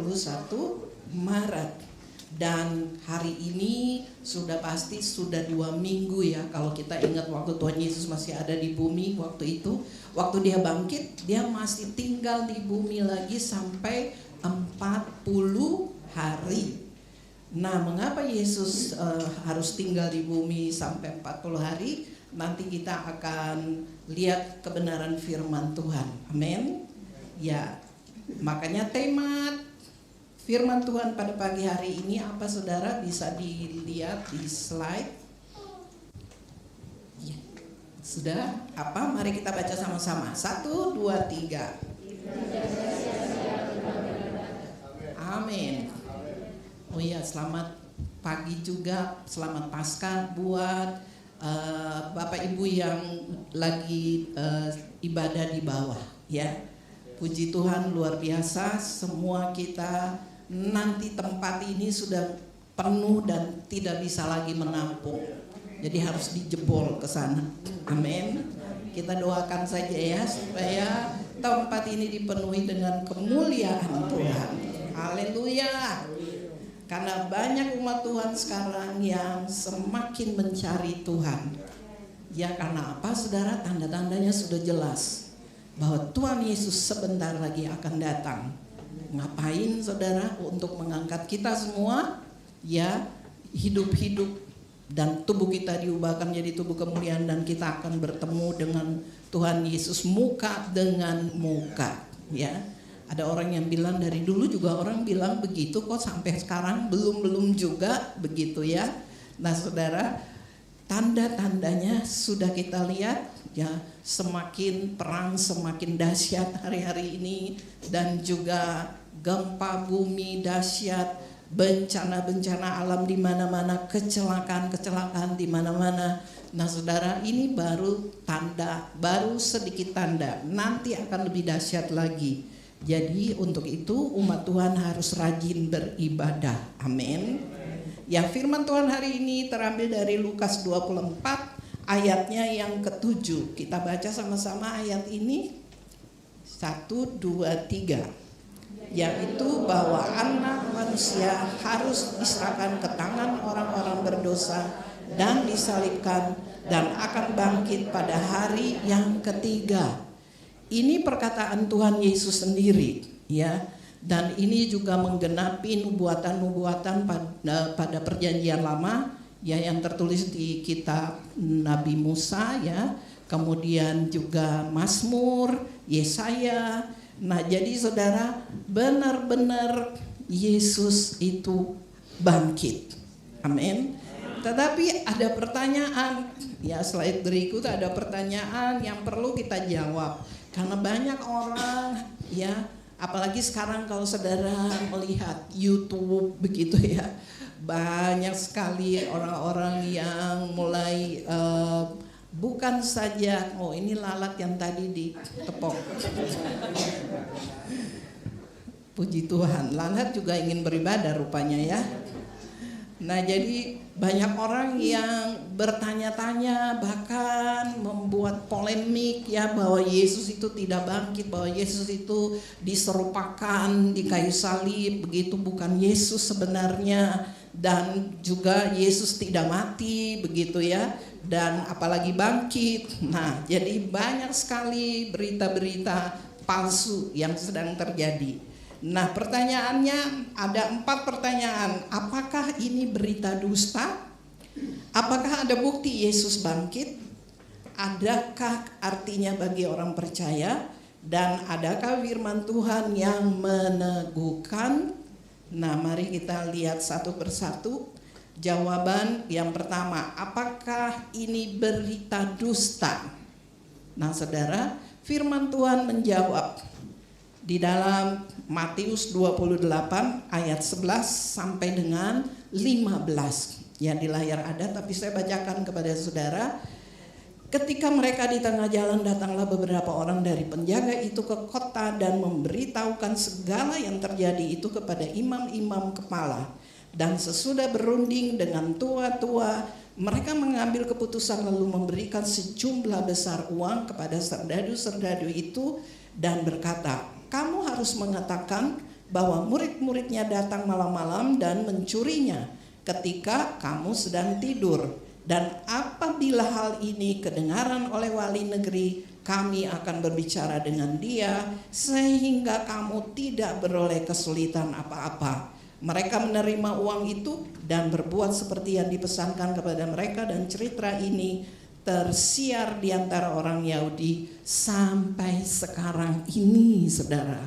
Speaker 5: Maret. Dan hari ini sudah pasti sudah 2 minggu ya. Kalau kita ingat waktu Tuhan Yesus masih ada di bumi waktu itu, waktu dia bangkit, dia masih tinggal di bumi lagi sampai 40 hari. Nah, mengapa Yesus harus tinggal di bumi sampai 40 hari? Nanti kita akan lihat kebenaran firman Tuhan. Amin. Ya, makanya tema firman Tuhan pada pagi hari ini apa saudara? Bisa dilihat di slide. Ya. Sudah? Apa? Mari kita baca sama-sama. 1, 2, 3. Amin. Oh iya, selamat pagi juga, selamat Paskah buat Bapak Ibu yang lagi ibadah di bawah ya. Puji Tuhan luar biasa, semua kita nanti tempat ini sudah penuh dan tidak bisa lagi menampung. Jadi harus dijebol ke sana. Amin. Kita doakan saja ya supaya tempat ini dipenuhi dengan kemuliaan Tuhan. Haleluya. Karena banyak umat Tuhan sekarang yang semakin mencari Tuhan. Ya, karena apa saudara? Tanda-tandanya sudah jelas bahwa Tuhan Yesus sebentar lagi akan datang. Ngapain saudara? Untuk mengangkat kita semua ya, hidup-hidup dan tubuh kita diubahkan menjadi tubuh kemuliaan, dan kita akan bertemu dengan Tuhan Yesus muka dengan muka ya. Ada orang yang bilang dari dulu juga orang bilang begitu, kok sampai sekarang belum juga begitu ya. Nah saudara, tanda-tandanya sudah kita lihat ya, semakin perang semakin dahsyat hari-hari ini, dan juga gempa bumi dahsyat, bencana-bencana alam di mana-mana, kecelakaan di mana-mana. Nah saudara, ini baru tanda, baru sedikit tanda, nanti akan lebih dahsyat lagi. Jadi untuk itu umat Tuhan harus rajin beribadah. Amin. Ya, firman Tuhan hari ini terambil dari Lukas 24 ayatnya yang ke-7. Kita baca sama-sama ayat ini. 1, 2, 3. Yaitu bahwa anak manusia harus diserahkan ke tangan orang-orang berdosa dan disalibkan dan akan bangkit pada hari yang ketiga. Ini perkataan Tuhan Yesus sendiri ya, dan ini juga menggenapi nubuatan-nubuatan pada perjanjian lama ya, yang tertulis di kitab Nabi Musa ya, kemudian juga Mazmur, Yesaya. Nah, jadi saudara, benar-benar Yesus itu bangkit. Amin. Tetapi ada pertanyaan ya, slide berikut ada pertanyaan yang perlu kita jawab. Karena banyak orang ya, apalagi sekarang kalau saudara melihat YouTube begitu ya, banyak sekali orang-orang yang mulai bukan saja ini lalat yang tadi ditepok. Puji Tuhan, lalat juga ingin beribadah rupanya ya. Nah, jadi banyak orang yang bertanya-tanya, bahkan membuat polemik ya, bahwa Yesus itu tidak bangkit, bahwa Yesus itu diserupakan di kayu salib, begitu bukan Yesus sebenarnya. dan juga Yesus tidak mati begitu ya, dan apalagi bangkit. Nah, jadi banyak sekali berita-berita palsu yang sedang terjadi. Nah, pertanyaannya ada 4 pertanyaan. Apakah ini berita dusta? Apakah ada bukti Yesus bangkit? Adakah artinya bagi orang percaya? Dan adakah firman Tuhan yang meneguhkan? Nah, mari kita lihat satu persatu. Jawaban yang pertama, apakah ini berita dusta? Nah, saudara, firman Tuhan menjawab di dalam Matius 28 ayat 11 sampai dengan 15. Ya, di layar ada, tapi saya bacakan kepada saudara. Ketika mereka di tengah jalan, datanglah beberapa orang dari penjaga itu ke kota dan memberitahukan segala yang terjadi itu kepada imam-imam kepala. Dan sesudah berunding dengan tua-tua, mereka mengambil keputusan lalu memberikan sejumlah besar uang kepada serdadu-serdadu itu dan berkata, kamu harus mengatakan bahwa murid-muridnya datang malam-malam dan mencurinya ketika kamu sedang tidur. Dan apabila hal ini kedengaran oleh wali negeri, kami akan berbicara dengan dia sehingga kamu tidak beroleh kesulitan apa-apa. Mereka menerima uang itu dan berbuat seperti yang dipesankan kepada mereka, dan cerita ini tersiar di antara orang Yahudi sampai sekarang ini, saudara.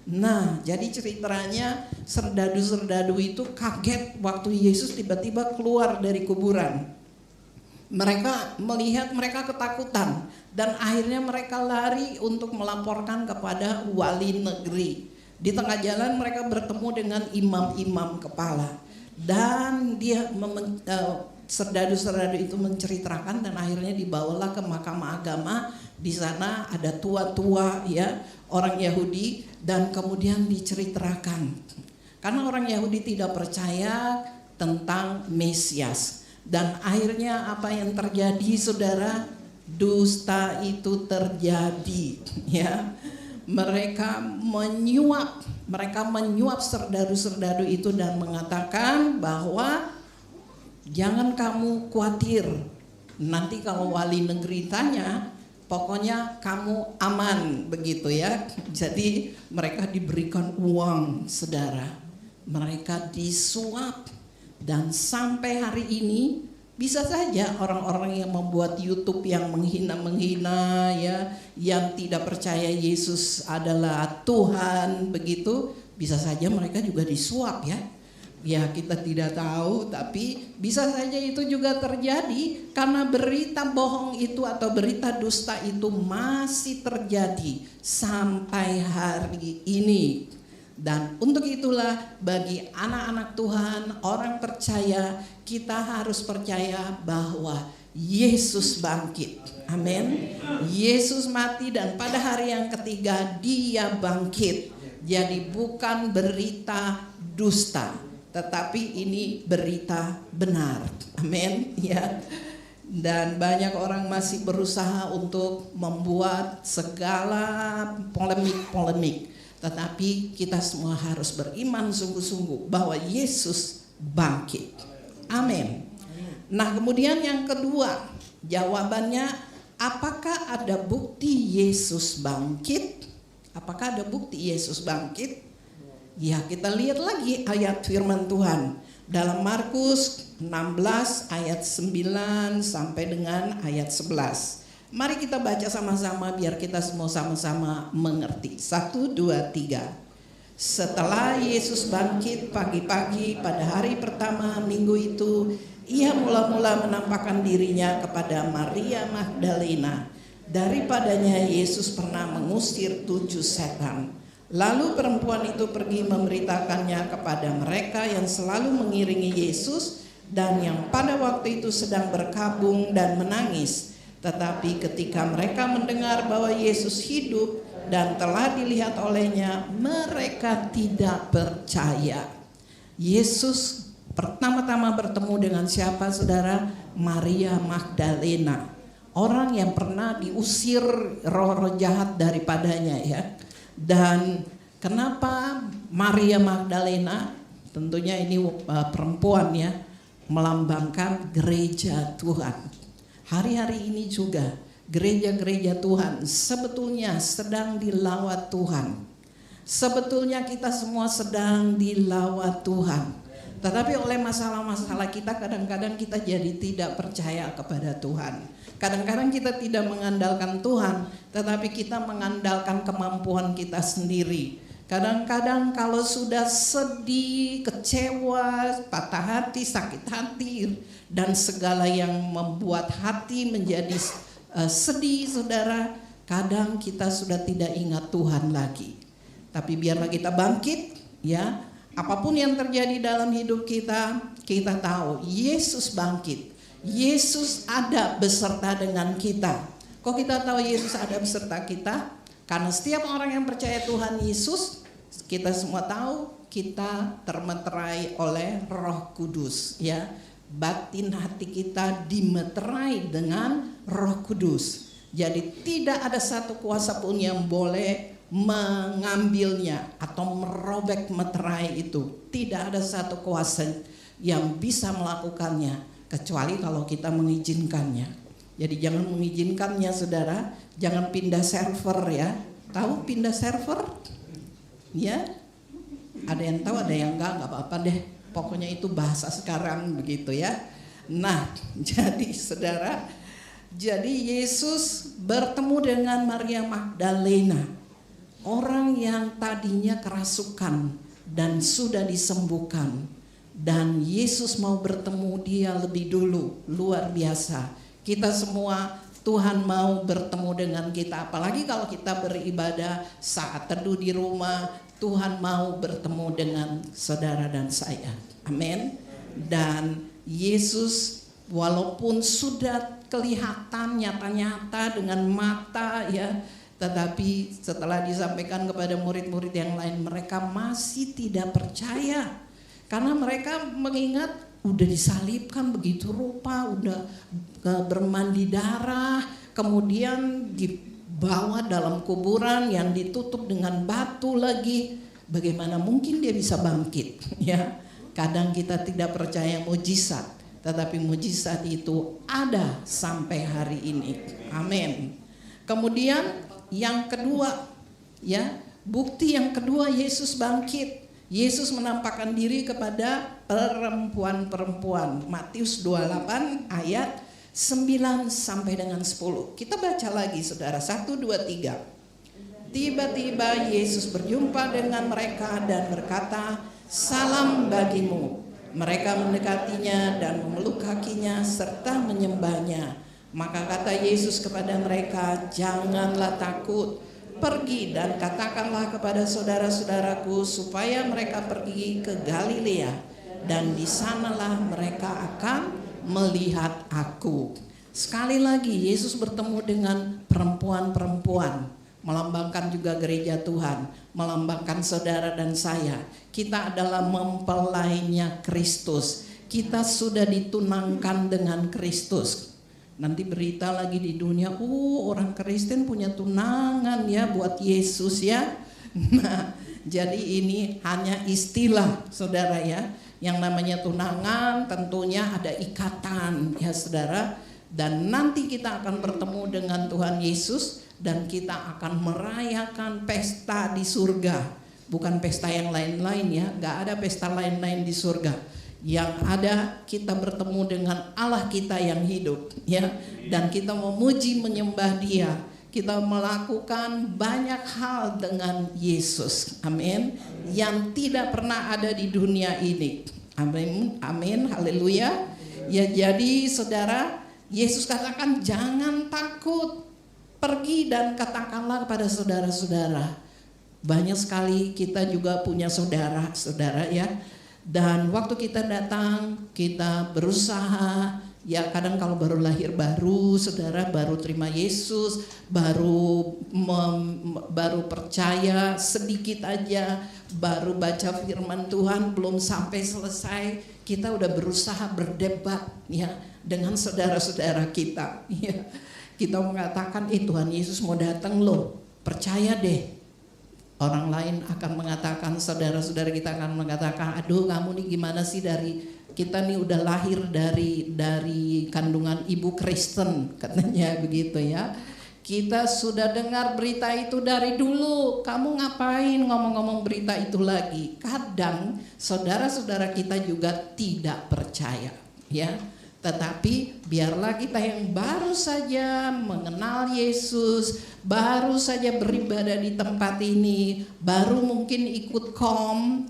Speaker 5: Nah, jadi ceritanya serdadu-serdadu itu kaget waktu Yesus tiba-tiba keluar dari kuburan. Mereka melihat, mereka ketakutan, dan akhirnya mereka lari untuk melaporkan kepada wali negeri. Di tengah jalan mereka bertemu dengan imam-imam kepala, dan dia serdadu-serdadu itu menceritakan, dan akhirnya dibawalah ke mahkamah agama. Di sana ada tua-tua ya, orang Yahudi, dan kemudian diceritakan. Karena orang Yahudi tidak percaya tentang Mesias. Dan akhirnya apa yang terjadi, saudara? Dusta itu terjadi ya. Mereka menyuap serdadu-serdadu itu dan mengatakan bahwa jangan kamu khawatir, nanti kalau wali negeri tanya, pokoknya kamu aman begitu ya. Jadi mereka diberikan uang, saudara. Mereka disuap, dan sampai hari ini bisa saja orang-orang yang membuat YouTube yang menghina-menghina ya, yang tidak percaya Yesus adalah Tuhan begitu, bisa saja mereka juga disuap ya. Ya, kita tidak tahu, tapi bisa saja itu juga terjadi karena berita bohong itu atau berita dusta itu masih terjadi sampai hari ini. Dan untuk itulah bagi anak-anak Tuhan, orang percaya, kita harus percaya bahwa Yesus bangkit. Amin. Yesus mati dan pada hari yang ketiga dia bangkit. Jadi bukan berita dusta, tetapi ini berita benar. Amin ya. Dan banyak orang masih berusaha untuk membuat segala polemik-polemik. Tetapi kita semua harus beriman sungguh-sungguh bahwa Yesus bangkit. Amin. Nah, kemudian yang kedua, jawabannya, apakah ada bukti Yesus bangkit? Apakah ada bukti Yesus bangkit? Ya, kita lihat lagi ayat firman Tuhan dalam Markus 16 ayat 9 sampai dengan ayat 11. Mari kita baca sama-sama biar kita semua sama-sama mengerti. 1, 2, 3. Setelah Yesus bangkit pagi-pagi pada hari pertama minggu itu, ia mula-mula menampakkan dirinya kepada Maria Magdalena. Daripadanya Yesus pernah mengusir 7 setan. Lalu perempuan itu pergi memberitakannya kepada mereka yang selalu mengiringi Yesus dan yang pada waktu itu sedang berkabung dan menangis. Tetapi ketika mereka mendengar bahwa Yesus hidup dan telah dilihat olehnya, mereka tidak percaya. Yesus pertama-tama bertemu dengan siapa, saudara? Maria Magdalena. Orang yang pernah diusir roh-roh jahat daripadanya ya. Dan kenapa Maria Magdalena? Tentunya ini perempuan ya, melambangkan gereja Tuhan. Hari-hari ini juga gereja-gereja Tuhan sebetulnya sedang dilawat Tuhan. Sebetulnya kita semua sedang dilawat Tuhan. Tetapi oleh masalah-masalah kita kadang-kadang kita jadi tidak percaya kepada Tuhan. Kadang-kadang kita tidak mengandalkan Tuhan, tetapi kita mengandalkan kemampuan kita sendiri. Kadang-kadang kalau sudah sedih, kecewa, patah hati, sakit hati, dan segala yang membuat hati menjadi sedih, saudara, kadang kita sudah tidak ingat Tuhan lagi. Tapi biarlah kita bangkit, ya. Apapun yang terjadi dalam hidup kita, kita tahu Yesus bangkit. Yesus ada beserta dengan kita. Kok kita tahu Yesus ada beserta kita? Karena setiap orang yang percaya Tuhan Yesus, kita semua tahu kita termeterai oleh Roh Kudus, ya. Batin hati kita dimeterai dengan Roh Kudus. Jadi tidak ada satu kuasa pun yang boleh mengambilnya atau merobek meterai itu. Tidak ada satu kuasa yang bisa melakukannya kecuali kalau kita mengizinkannya. Jadi jangan mengizinkannya, saudara. Jangan pindah server, ya. Tahu pindah server? Ya. Ada yang tahu, ada yang enggak apa-apa deh. Pokoknya itu bahasa sekarang begitu, ya. Nah, jadi saudara, jadi Yesus bertemu dengan Maria Magdalena. Orang yang tadinya kerasukan dan sudah disembuhkan. Dan Yesus mau bertemu dia lebih dulu. Luar biasa. Kita semua, Tuhan mau bertemu dengan kita. Apalagi kalau kita beribadah saat teduh di rumah, Tuhan mau bertemu dengan saudara dan saya. Amin. Dan Yesus walaupun sudah kelihatan nyata-nyata dengan mata, ya, tetapi setelah disampaikan kepada murid-murid yang lain, mereka masih tidak percaya. Karena mereka mengingat udah disalibkan begitu rupa, udah bermandi darah, kemudian dibawa dalam kuburan yang ditutup dengan batu lagi. Bagaimana mungkin dia bisa bangkit? Ya, kadang kita tidak percaya mujizat, tetapi mujizat itu ada sampai hari ini. Amin. Kemudian yang kedua, ya, bukti yang kedua Yesus bangkit. Yesus menampakkan diri kepada perempuan-perempuan. Matius 28 ayat 9 sampai dengan 10. Kita baca lagi, saudara. 1, 2, 3. Tiba-tiba Yesus berjumpa dengan mereka dan berkata, "Salam bagimu." Mereka mendekatinya dan memeluk kakinya serta menyembahnya. Maka kata Yesus kepada mereka, "Janganlah takut. Pergi dan katakanlah kepada saudara-saudaraku supaya mereka pergi ke Galilea, dan di sanalah mereka akan melihat aku." Sekali lagi Yesus bertemu dengan perempuan-perempuan, melambangkan juga gereja Tuhan, melambangkan saudara dan saya. Kita adalah mempelainya Kristus. Kita sudah ditunangkan dengan Kristus. Nanti berita lagi di dunia, orang Kristen punya tunangan ya buat Yesus, ya. Nah, jadi ini hanya istilah, saudara, ya. Yang namanya tunangan tentunya ada ikatan, ya saudara. Dan nanti kita akan bertemu dengan Tuhan Yesus dan kita akan merayakan pesta di surga. Bukan pesta yang lain-lain, ya. Gak ada pesta lain-lain di surga. Yang ada kita bertemu dengan Allah kita yang hidup, ya, dan kita memuji menyembah Dia. Kita melakukan banyak hal dengan Yesus, amin, yang tidak pernah ada di dunia ini, amin, amin, haleluya. Ya, jadi saudara, Yesus katakan jangan takut, pergi dan katakanlah kepada saudara-saudara. Banyak sekali kita juga punya saudara-saudara, ya. Dan waktu kita datang, kita berusaha, ya kadang kalau baru lahir baru, saudara baru terima Yesus, baru percaya sedikit aja, baru baca firman Tuhan, belum sampai selesai, kita udah berusaha berdebat, ya, dengan saudara-saudara kita, ya. Kita mengatakan, Tuhan Yesus mau datang loh, percaya deh. Orang lain akan mengatakan, saudara-saudara kita akan mengatakan, aduh kamu nih gimana sih, kita nih udah lahir dari kandungan ibu Kristen, katanya begitu ya. Kita sudah dengar berita itu dari dulu, kamu ngapain ngomong-ngomong berita itu lagi? Kadang saudara-saudara kita juga tidak percaya, ya. Tetapi biarlah kita yang baru saja mengenal Yesus, baru saja beribadah di tempat ini, baru mungkin ikut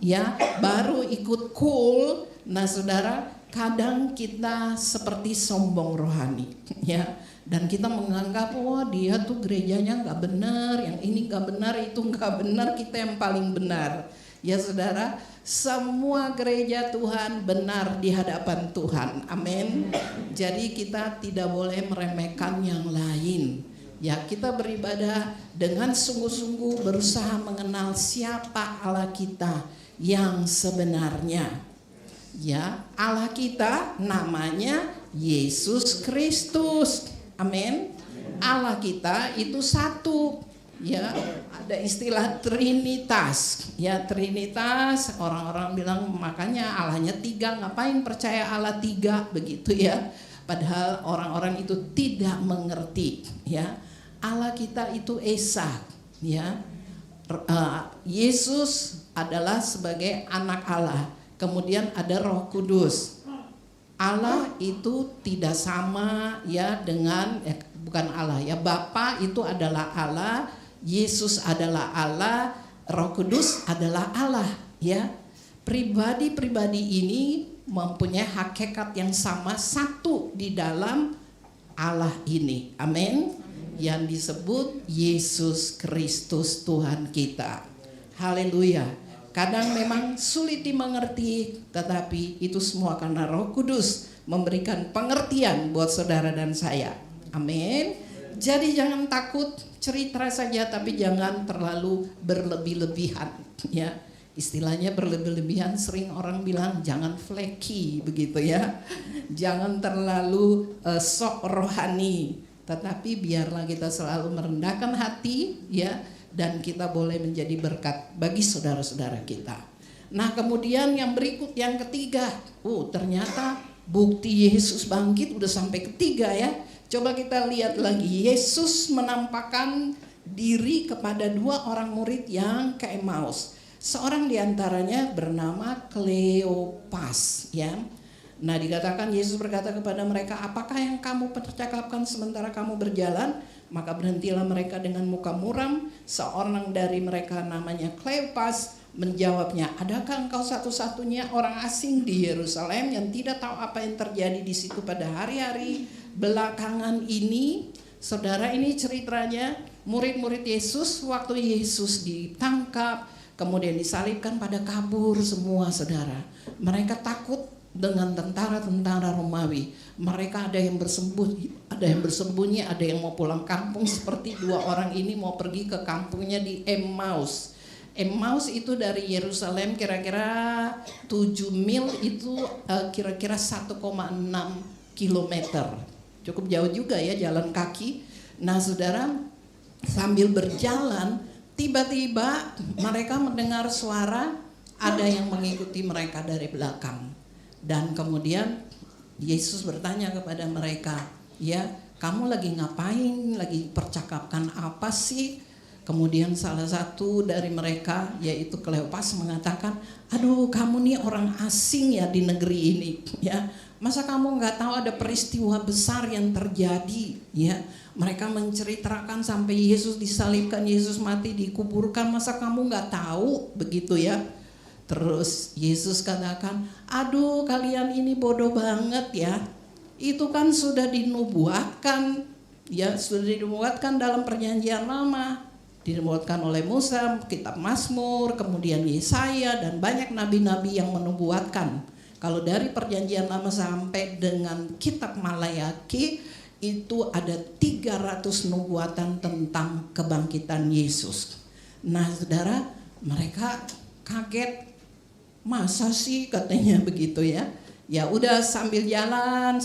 Speaker 5: ya, baru ikut cool. Nah saudara, kadang kita seperti sombong rohani, ya. Dan kita menganggap, wah dia tuh gerejanya nggak benar, yang ini nggak benar, itu nggak benar, kita yang paling benar. Ya saudara, semua gereja Tuhan benar di hadapan Tuhan. Amin. Jadi kita tidak boleh meremehkan yang lain. Ya, kita beribadah dengan sungguh-sungguh berusaha mengenal siapa Allah kita yang sebenarnya. Ya, Allah kita namanya Yesus Kristus. Amin. Allah kita itu satu. Ya, ada istilah Trinitas. Ya, Trinitas, orang-orang bilang makanya Allahnya 3, ngapain percaya Allah 3 begitu ya. Padahal orang-orang itu tidak mengerti, ya. Allah kita itu Esa, ya. Yesus adalah sebagai anak Allah. Kemudian ada Roh Kudus. Allah itu tidak sama ya dengan bukan Allah ya. Bapa itu adalah Allah, Yesus adalah Allah, Roh Kudus adalah Allah ya. Pribadi-pribadi ini mempunyai hakikat yang sama, satu di dalam Allah ini. Amin. Yang disebut Yesus Kristus Tuhan kita. Haleluya. Kadang memang sulit dimengerti, tetapi itu semua karena Roh Kudus memberikan pengertian buat saudara dan saya. Amin. Jadi jangan takut, cerita saja, tapi jangan terlalu berlebih-lebihan. Ya, istilahnya berlebih-lebihan, sering orang bilang jangan flaky begitu ya. Jangan terlalu sok rohani, tetapi biarlah kita selalu merendahkan hati, ya. Dan kita boleh menjadi berkat bagi saudara-saudara kita. Nah kemudian yang berikut, yang ketiga, ternyata bukti Yesus bangkit udah sampai ketiga ya. Coba kita lihat lagi, Yesus menampakkan diri kepada 2 orang murid yang ke Emmaus. Seorang diantaranya bernama Kleopas ya. Nah dikatakan Yesus berkata kepada mereka, apakah yang kamu percakapkan sementara kamu berjalan? Maka berhentilah mereka dengan muka muram. Seorang dari mereka namanya Kleopas menjawabnya, adakah engkau satu-satunya orang asing di Yerusalem yang tidak tahu apa yang terjadi di situ pada hari-hari belakangan ini? Saudara, ini ceritanya murid-murid Yesus waktu Yesus ditangkap, kemudian disalibkan, pada kabur semua saudara. Mereka takut dengan tentara-tentara Romawi. Mereka ada yang bersembunyi, ada yang mau pulang kampung, seperti 2 orang ini mau pergi ke kampungnya di Emmaus. Emmaus itu dari Yerusalem kira-kira 7 mil, itu kira-kira 1,6 kilometer. Cukup jauh juga ya jalan kaki. Nah saudara, sambil berjalan tiba-tiba mereka mendengar suara, ada yang mengikuti mereka dari belakang. Dan kemudian Yesus bertanya kepada mereka, ya kamu lagi ngapain, lagi percakapkan apa sih? Kemudian salah satu dari mereka yaitu Kleopas mengatakan, aduh kamu nih orang asing ya di negeri ini ya. Masa kamu nggak tahu ada peristiwa besar yang terjadi ya. Mereka menceritakan sampai Yesus disalibkan, Yesus mati, dikuburkan, masa kamu nggak tahu begitu ya. Terus Yesus katakan, aduh kalian ini bodoh banget ya. Itu kan sudah dinubuatkan, ya sudah dinubuatkan dalam perjanjian lama. Dinubuatkan oleh Musa, kitab Mazmur, kemudian Yesaya, dan banyak nabi-nabi yang menubuatkan. Kalau dari perjanjian lama sampai dengan kitab Malayaki, itu ada 300 nubuatan tentang kebangkitan Yesus. Nah saudara, mereka kaget. Masa sih katanya begitu ya. Ya udah sambil jalan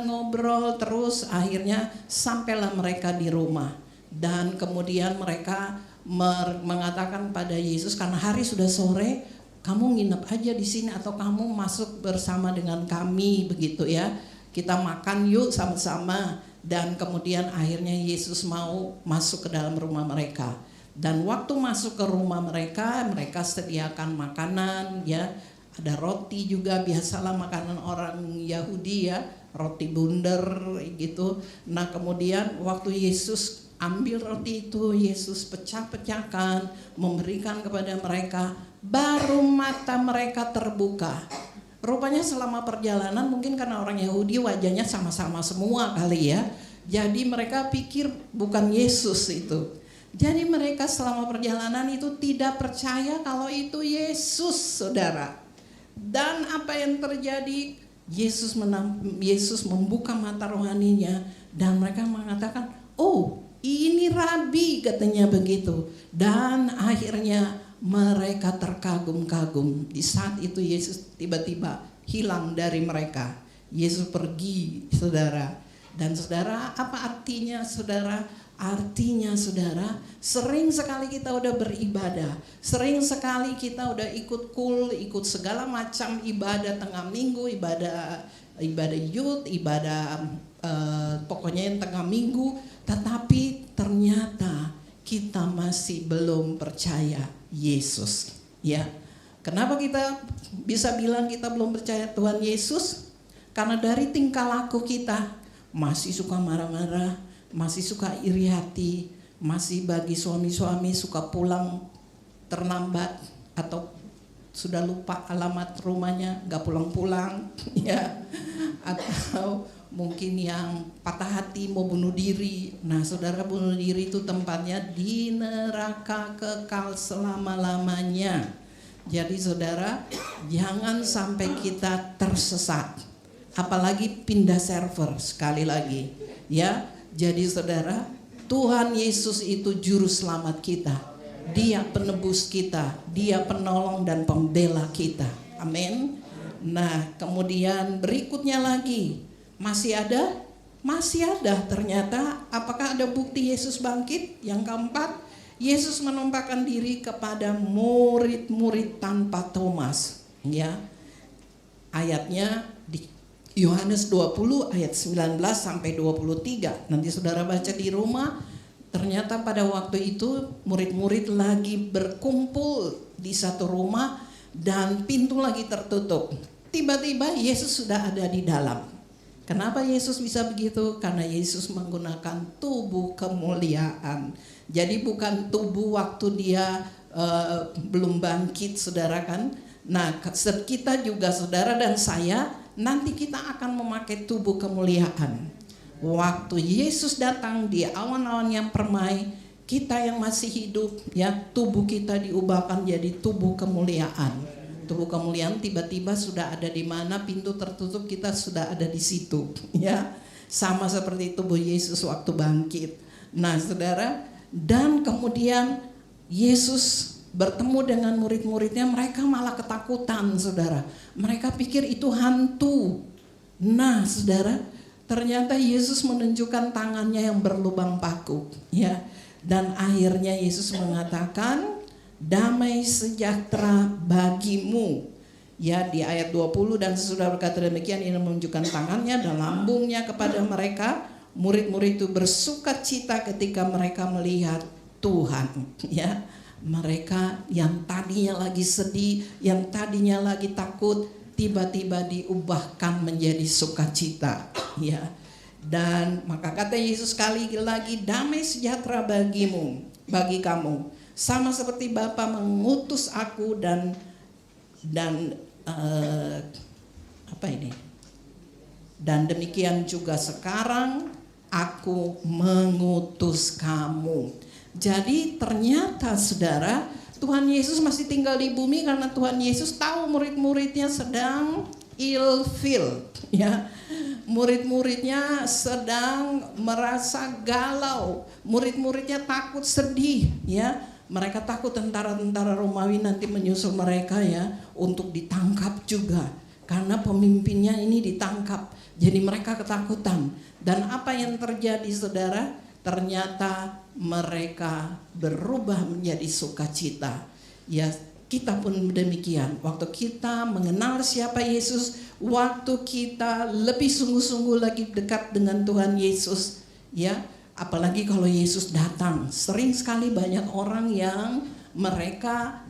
Speaker 5: ngobrol terus, akhirnya sampailah mereka di rumah. Dan kemudian mereka mengatakan pada Yesus, karena hari sudah sore, kamu nginep aja di sini atau kamu masuk bersama dengan kami, begitu ya. Kita makan yuk sama-sama. Dan kemudian akhirnya Yesus mau masuk ke dalam rumah mereka. Dan waktu masuk ke rumah mereka, mereka sediakan makanan ya. Ada roti juga, biasalah makanan orang Yahudi ya, roti bundar gitu. Nah kemudian waktu Yesus ambil roti itu, Yesus pecah-pecahkan, memberikan kepada mereka, baru mata mereka terbuka. Rupanya selama perjalanan mungkin karena orang Yahudi wajahnya sama-sama semua kali ya. Jadi mereka pikir bukan Yesus itu. Jadi mereka selama perjalanan itu tidak percaya kalau itu Yesus, saudara. Dan apa yang terjadi? Yesus membuka mata rohaninya dan mereka mengatakan, oh ini Rabi, katanya begitu. Dan akhirnya mereka terkagum-kagum. Di saat itu Yesus tiba-tiba hilang dari mereka. Yesus pergi, saudara. Dan saudara, apa artinya saudara? Artinya saudara, sering sekali kita udah beribadah, sering sekali kita udah ikut ikut segala macam ibadah tengah minggu, ibadah youth, ibadah pokoknya yang tengah minggu, tetapi ternyata kita masih belum percaya Yesus. Ya, kenapa kita bisa bilang kita belum percaya Tuhan Yesus? Karena dari tingkah laku kita masih suka marah-marah, masih suka iri hati, masih bagi suami-suami suka pulang terlambat atau sudah lupa alamat rumahnya, gak pulang-pulang ya, atau mungkin yang patah hati mau bunuh diri. Nah saudara, bunuh diri itu tempatnya di neraka kekal selama-lamanya. Jadi saudara, jangan sampai kita tersesat, apalagi pindah server sekali lagi ya. Jadi saudara, Tuhan Yesus itu juru selamat kita. Dia penebus kita, Dia penolong dan pembela kita. Amin. Nah kemudian berikutnya lagi, masih ada? Masih ada ternyata. Apakah ada bukti Yesus bangkit? Yang keempat, Yesus menampakkan diri kepada murid-murid tanpa Thomas. Ya, ayatnya di Yohanes 20 ayat 19 sampai 23. Nanti saudara baca di rumah. Ternyata pada waktu itu murid-murid lagi berkumpul di satu rumah dan pintu lagi tertutup. Tiba-tiba Yesus sudah ada di dalam. Kenapa Yesus bisa begitu? Karena Yesus menggunakan tubuh kemuliaan. Jadi bukan tubuh waktu dia belum bangkit, saudara kan. Nah kita juga saudara dan saya nanti kita akan memakai tubuh kemuliaan. Waktu Yesus datang di awan-awan yang permai, kita yang masih hidup ya, tubuh kita diubahkan jadi tubuh kemuliaan. Tubuh kemuliaan tiba-tiba sudah ada di mana, pintu tertutup kita sudah ada di situ ya. Sama seperti tubuh Yesus waktu bangkit. Nah saudara, dan kemudian Yesus bertemu dengan murid-muridnya, mereka malah ketakutan saudara. Mereka pikir itu hantu. Nah saudara, ternyata Yesus menunjukkan tangannya yang berlubang paku ya. Dan akhirnya Yesus mengatakan, damai sejahtera bagimu. Ya, di ayat 20, dan sesudah berkata demikian ia menunjukkan tangannya dan lambungnya kepada mereka. Murid-murid itu bersuka cita ketika mereka melihat Tuhan ya. Mereka yang tadinya lagi sedih, yang tadinya lagi takut, tiba-tiba diubahkan menjadi sukacita ya. Dan maka kata Yesus sekali lagi, damai sejahtera bagimu, bagi kamu, sama seperti Bapa mengutus aku dan dan demikian juga sekarang aku mengutus kamu. Jadi ternyata saudara, Tuhan Yesus masih tinggal di bumi karena Tuhan Yesus tahu murid-muridnya sedang ilfil ya. Murid-muridnya sedang merasa galau, murid-muridnya takut, sedih ya. Mereka takut tentara-tentara Romawi nanti menyusul mereka ya, untuk ditangkap juga. Karena pemimpinnya ini ditangkap, jadi mereka ketakutan. Dan apa yang terjadi saudara? ternyata mereka berubah menjadi sukacita. Ya, kita pun demikian. Waktu kita mengenal siapa Yesus, waktu kita lebih sungguh-sungguh lagi dekat dengan Tuhan Yesus, ya, apalagi kalau Yesus datang. Sering sekali banyak orang yang mereka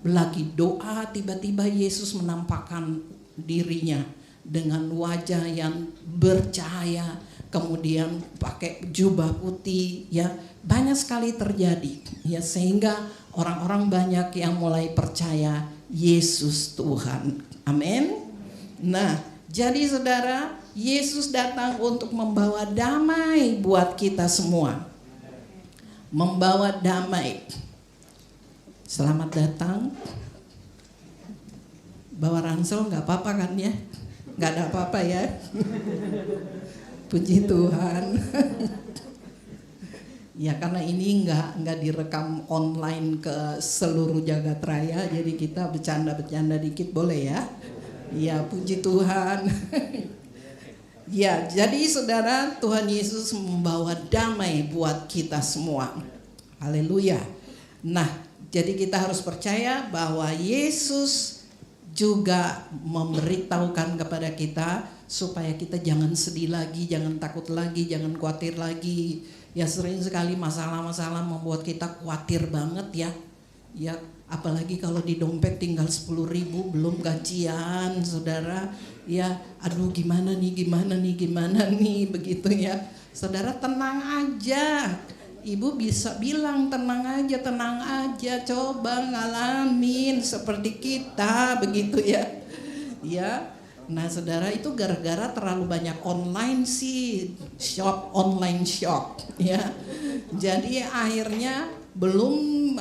Speaker 5: lagi doa, tiba-tiba Yesus menampakkan dirinya dengan wajah yang bercahaya, kemudian pakai jubah putih, ya, banyak sekali terjadi, ya, sehingga orang-orang banyak yang mulai percaya Yesus Tuhan. Amin. Nah, jadi saudara, Yesus datang untuk membawa damai buat kita semua. Membawa damai. Selamat datang. Bawa ransel nggak apa-apa kan ya? Nggak ada apa-apa ya. Puji Tuhan. Ya, karena ini nggak direkam online ke seluruh jagat raya, jadi kita bercanda-bercanda dikit boleh ya? Ya, puji Tuhan. Ya, jadi saudara, Tuhan Yesus membawa damai buat kita semua. Haleluya. Nah, jadi kita harus percaya bahwa Yesus juga memberitahukan kepada kita supaya kita jangan sedih lagi, jangan takut lagi, jangan khawatir lagi. Ya, sering sekali masalah-masalah membuat kita khawatir banget ya. Ya, apalagi kalau di dompet tinggal 10.000 belum gajian, saudara. Ya, aduh gimana nih begitu ya. Saudara, tenang aja. Ibu bisa bilang tenang aja, coba ngalamin seperti kita begitu ya. Ya. Nah, saudara, itu gara-gara terlalu banyak online sih, online shop ya. Jadi akhirnya belum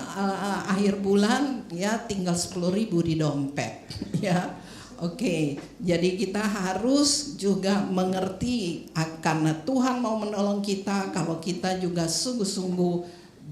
Speaker 5: akhir bulan ya tinggal 10.000 di dompet ya. Oke, jadi kita harus juga mengerti karena Tuhan mau menolong kita kalau kita juga sungguh-sungguh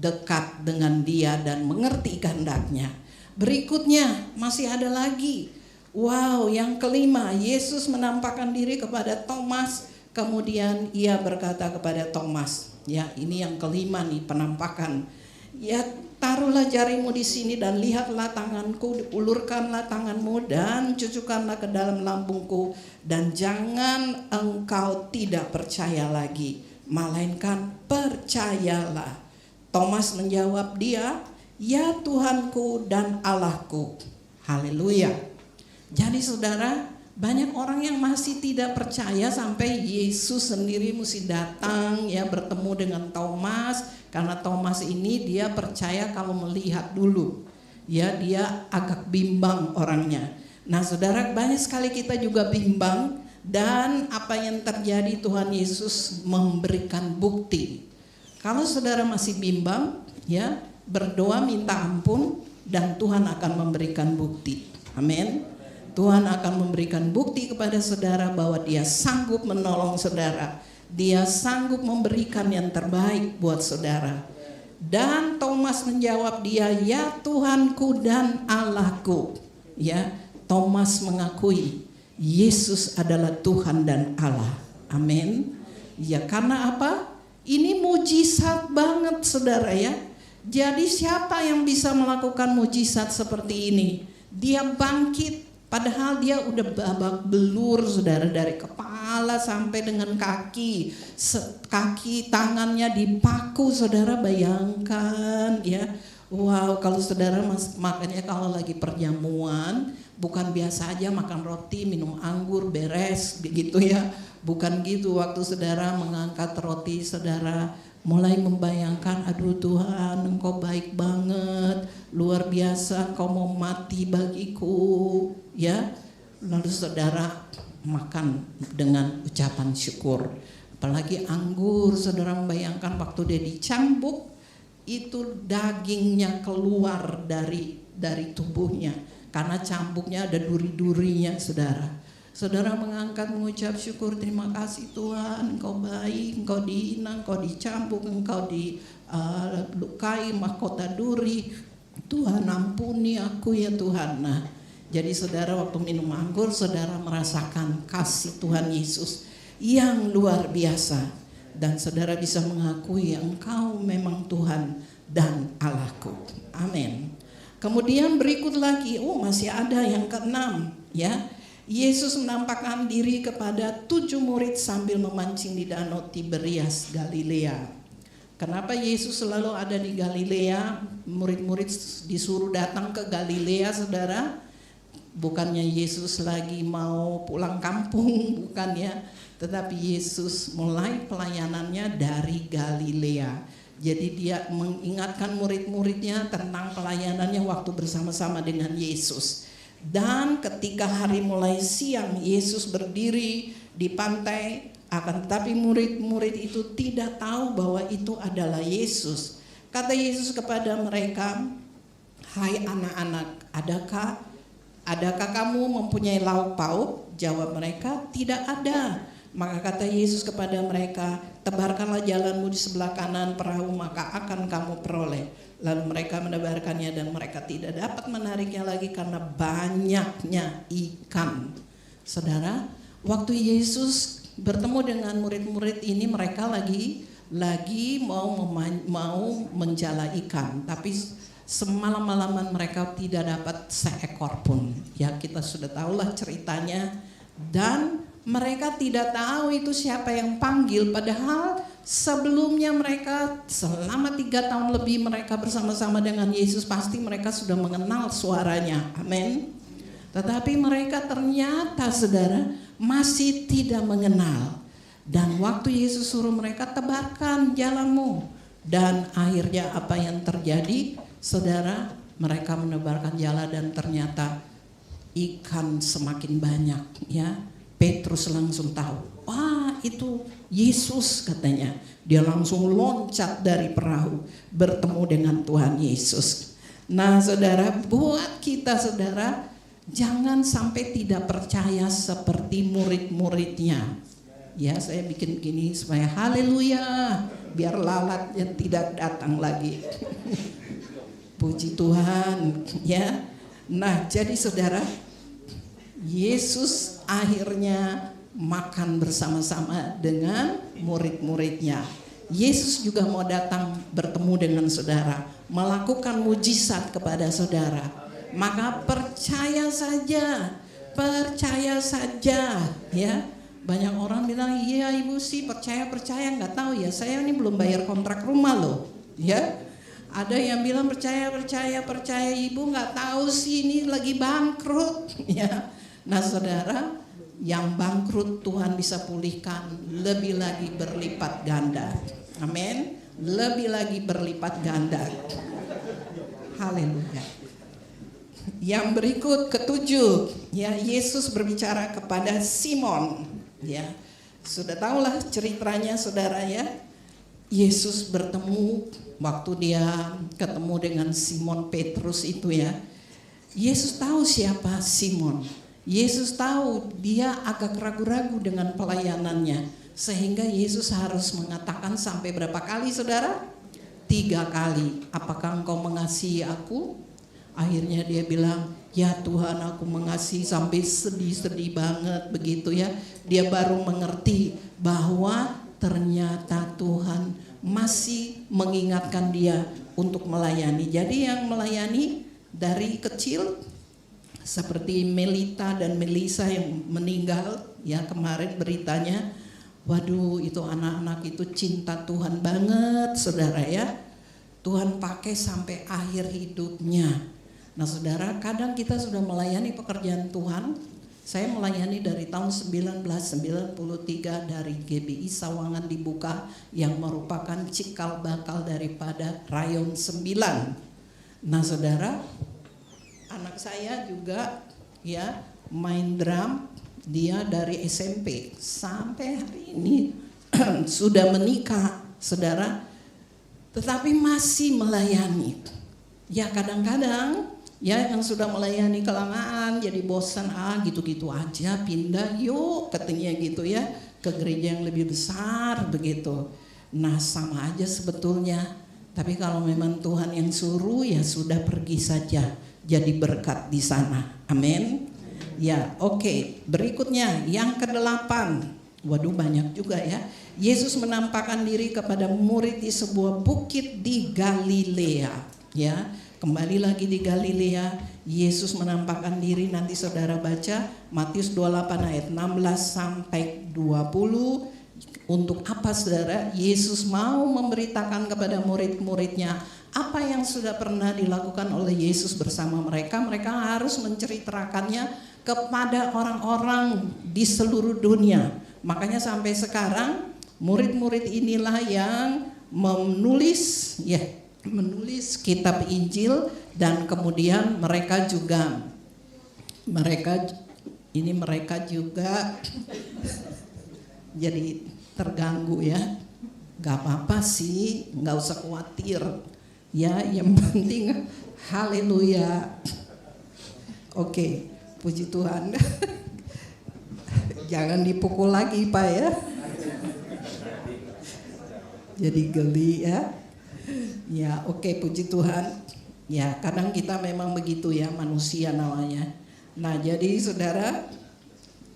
Speaker 5: dekat dengan Dia dan mengerti kehendaknya. Berikutnya masih ada lagi. Wow, yang kelima, Yesus menampakkan diri kepada Thomas, kemudian Ia berkata kepada Thomas, ya, ini yang kelima nih penampakan. Ya, taruhlah jarimu di sini dan lihatlah tanganku, ulurkanlah tanganmu dan cucukkanlah ke dalam lambungku, dan jangan engkau tidak percaya lagi, melainkan percayalah. Thomas menjawab dia, ya Tuhanku dan Allahku. Haleluya. Jadi saudara, banyak orang yang masih tidak percaya sampai Yesus sendiri mesti datang ya bertemu dengan Thomas. Karena Thomas ini dia percaya kalau melihat dulu. Ya, dia agak bimbang orangnya. Nah, saudara, banyak sekali kita juga bimbang, dan apa yang terjadi Tuhan Yesus memberikan bukti. Kalau saudara masih bimbang, ya, berdoa minta ampun dan Tuhan akan memberikan bukti. Amin. Tuhan akan memberikan bukti kepada saudara bahwa Dia sanggup menolong saudara. Dia sanggup memberikan yang terbaik buat saudara. Dan Thomas menjawab dia, ya Tuhanku dan Allahku. Ya, Thomas mengakui Yesus adalah Tuhan dan Allah. Amin. Ya, karena apa? Ini mujizat banget saudara ya. Jadi siapa yang bisa melakukan mujizat seperti ini? Dia bangkit. Padahal dia udah babak belur saudara, dari kepala sampai dengan kaki. Kaki tangannya dipaku saudara, bayangkan ya. Wow, kalau saudara makanya kalau lagi perjamuan bukan biasa aja makan roti, minum anggur, beres begitu ya. Bukan gitu, waktu saudara mengangkat roti saudara mulai membayangkan, aduh Tuhan Engkau baik banget, luar biasa, Engkau mau mati bagiku ya. Lalu saudara makan dengan ucapan syukur. Apalagi anggur, saudara membayangkan waktu dia dicambuk itu dagingnya keluar dari tubuhnya, karena cambuknya ada duri-durinya saudara. Saudara mengangkat mengucap syukur, terima kasih Tuhan, Engkau baik, Engkau dihina, Engkau dicambuk, Engkau dilukai mahkota duri. Tuhan ampuni aku ya Tuhan. Nah, jadi saudara waktu minum anggur saudara merasakan kasih Tuhan Yesus yang luar biasa. dan saudara bisa mengakui Engkau memang Tuhan dan Allahku. Amin. Kemudian berikut lagi, masih ada yang keenam, ya. Yesus menampakkan diri kepada 7 murid sambil memancing di danau Tiberias, Galilea. Kenapa Yesus selalu ada di Galilea? Murid-murid disuruh datang ke Galilea, saudara. Bukannya Yesus lagi mau pulang kampung, bukan ya. Tetapi Yesus mulai pelayanannya dari Galilea. Jadi dia mengingatkan murid-muridnya tentang pelayanannya waktu bersama-sama dengan Yesus. Dan ketika hari mulai siang, Yesus berdiri di pantai, akan tetapi murid-murid itu tidak tahu bahwa itu adalah Yesus. Kata Yesus kepada mereka, "Hai anak-anak, adakah kamu mempunyai lauk pauk?" Jawab mereka, "Tidak ada." Maka kata Yesus kepada mereka, "Tebarkanlah jalanmu di sebelah kanan perahu, maka akan kamu peroleh." Lalu mereka menebarkannya dan mereka tidak dapat menariknya lagi karena banyaknya ikan. Saudara, waktu Yesus bertemu dengan murid-murid ini, mereka lagi mau menjala ikan, tapi semalam-malaman mereka tidak dapat seekor pun. Ya, kita sudah tahulah ceritanya. Dan mereka tidak tahu itu siapa yang panggil, padahal sebelumnya mereka selama 3 tahun lebih mereka bersama-sama dengan Yesus, pasti mereka sudah mengenal suaranya. Amin. Tetapi mereka ternyata, saudara, masih tidak mengenal. Dan waktu Yesus suruh mereka, "Tebarkan jalanmu." Dan akhirnya apa yang terjadi, saudara? Mereka menebarkan jala dan ternyata ikan semakin banyak, ya. Petrus langsung tahu, wah itu Yesus katanya. Dia langsung loncat dari perahu bertemu dengan Tuhan Yesus. Nah saudara, buat kita saudara, jangan sampai tidak percaya seperti murid-muridnya. Ya, saya bikin begini supaya haleluya, biar lalatnya tidak datang lagi. Puji Tuhan, ya. Nah jadi saudara, Yesus akhirnya makan bersama-sama dengan murid-muridnya. Yesus juga mau datang bertemu dengan saudara, melakukan mujizat kepada saudara. Maka percaya saja, ya. Banyak orang bilang, "Iya ibu sih percaya, nggak tahu ya, saya ini belum bayar kontrak rumah loh." Ya. Ada yang bilang percaya ibu, nggak tahu sih ini lagi bangkrut. Ya. Nah saudara, yang bangkrut Tuhan bisa pulihkan lebih lagi berlipat ganda. Amin. Lebih lagi berlipat ganda. Haleluya. Yang berikut ketujuh, ya, Yesus berbicara kepada Simon. Ya, sudah tahulah ceritanya saudara ya. Yesus bertemu waktu dia ketemu dengan Simon Petrus itu ya. Yesus tahu siapa Simon. Yesus tahu dia agak ragu-ragu dengan pelayanannya, sehingga Yesus harus mengatakan sampai berapa kali saudara? 3 kali. "Apakah engkau mengasihi aku?" Akhirnya dia bilang, "Ya Tuhan, aku mengasihi," sampai sedih-sedih banget begitu ya. Dia baru mengerti bahwa ternyata Tuhan masih mengingatkan dia untuk melayani. Jadi yang melayani dari kecil, seperti Melita dan Melisa yang meninggal ya kemarin beritanya, waduh itu anak-anak itu cinta Tuhan banget saudara ya. Tuhan pakai sampai akhir hidupnya. Nah saudara, kadang kita sudah melayani pekerjaan Tuhan. Saya melayani dari tahun 1993 dari GBI Sawangan dibuka, yang merupakan cikal bakal daripada Rayon 9. Nah saudara, anak saya juga ya main drum, dia dari SMP sampai hari ini sudah menikah saudara, tetapi masih melayani. Ya kadang-kadang ya yang sudah melayani kelamaan jadi bosan, gitu-gitu aja, pindah yuk katanya gitu ya, ke gereja yang lebih besar begitu. Nah sama aja sebetulnya, tapi kalau memang Tuhan yang suruh ya sudah pergi saja, jadi berkat di sana. Amin. Ya, oke. Berikutnya yang ke-8. Waduh, banyak juga ya. Yesus menampakkan diri kepada murid di sebuah bukit di Galilea, ya. Kembali lagi di Galilea, Yesus menampakkan diri, nanti saudara baca Matius 28 ayat 16 sampai 20. Untuk apa saudara? Yesus mau memberitakan kepada murid-muridnya apa yang sudah pernah dilakukan oleh Yesus bersama mereka. Mereka harus menceritakannya kepada orang-orang di seluruh dunia. Makanya sampai sekarang murid-murid inilah yang menulis kitab Injil, dan kemudian mereka juga jadi terganggu ya. Gak apa-apa sih, gak usah khawatir ya, yang penting haleluya. Oke, puji Tuhan. Jangan dipukul lagi Pak ya. Jadi geli ya. Ya oke, puji Tuhan. Ya kadang kita memang begitu ya, manusia namanya. Nah jadi saudara,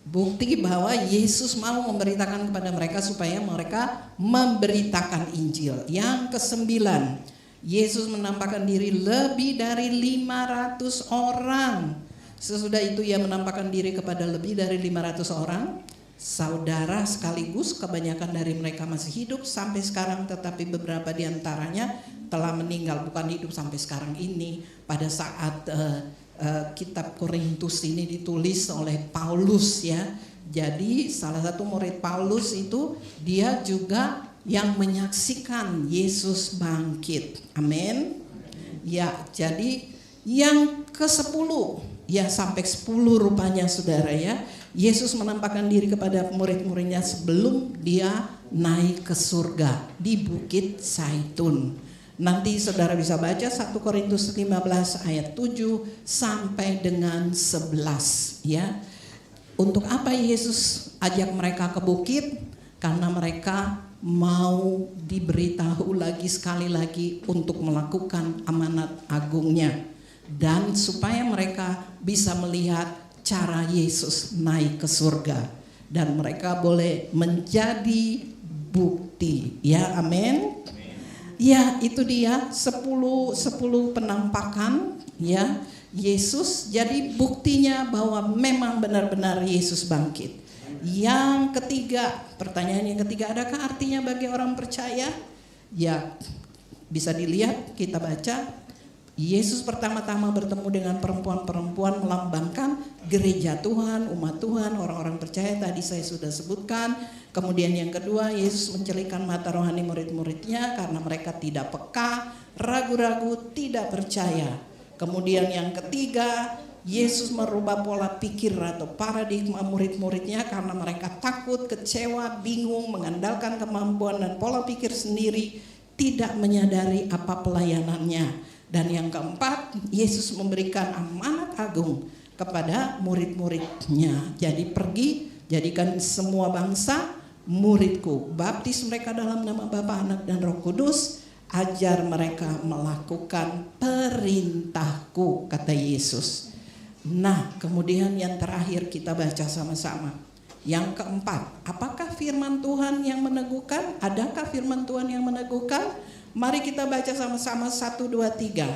Speaker 5: bukti bahwa Yesus mau memberitakan kepada mereka supaya mereka memberitakan Injil. Yang ke-9, Yesus menampakkan diri lebih dari 500 orang. Sesudah itu ia menampakkan diri kepada lebih dari 500 orang saudara sekaligus. Kebanyakan dari mereka masih hidup sampai sekarang, tetapi beberapa di antaranya telah meninggal. Bukan hidup sampai sekarang ini, pada saat kitab Korintus ini ditulis oleh Paulus ya. Jadi salah satu murid Paulus itu dia juga yang menyaksikan Yesus bangkit. Amin. Ya, jadi yang ke-10 ya, sampai 10 rupanya saudara ya. Yesus menampakkan diri kepada murid-muridnya sebelum dia naik ke surga di Bukit Zaitun. Nanti saudara bisa baca 1 Korintus 15 ayat 7 sampai dengan 11 ya. Untuk apa Yesus ajak mereka ke bukit? Karena mereka mau diberitahu lagi sekali lagi untuk melakukan amanat agungnya, dan supaya mereka bisa melihat cara Yesus naik ke surga, dan mereka boleh menjadi bukti ya. Amin. Ya itu dia 10 penampakan ya Yesus, jadi buktinya bahwa memang benar-benar Yesus bangkit. Yang ketiga, pertanyaan yang ketiga, adakah artinya bagi orang percaya? Ya bisa dilihat, kita baca Yesus pertama-tama bertemu dengan perempuan-perempuan melambangkan gereja Tuhan, umat Tuhan, orang-orang percaya tadi saya sudah sebutkan. Kemudian yang kedua, Yesus mencelikan mata rohani murid-muridnya karena mereka tidak peka, ragu-ragu, tidak percaya. Kemudian yang ketiga, Yesus merubah pola pikir atau paradigma murid-muridnya karena mereka takut, kecewa, bingung, mengandalkan kemampuan dan pola pikir sendiri, tidak menyadari apa pelayanannya. Dan yang keempat, Yesus memberikan amanat agung kepada murid-muridnya. Jadi pergi, jadikan semua bangsa muridku, baptis mereka dalam nama Bapa, Anak dan Roh Kudus, ajar mereka melakukan perintahku, kata Yesus. Nah kemudian yang terakhir kita baca sama-sama. Yang keempat, apakah firman Tuhan yang meneguhkan? Adakah firman Tuhan yang meneguhkan? Mari kita baca sama-sama 1, 2, 3.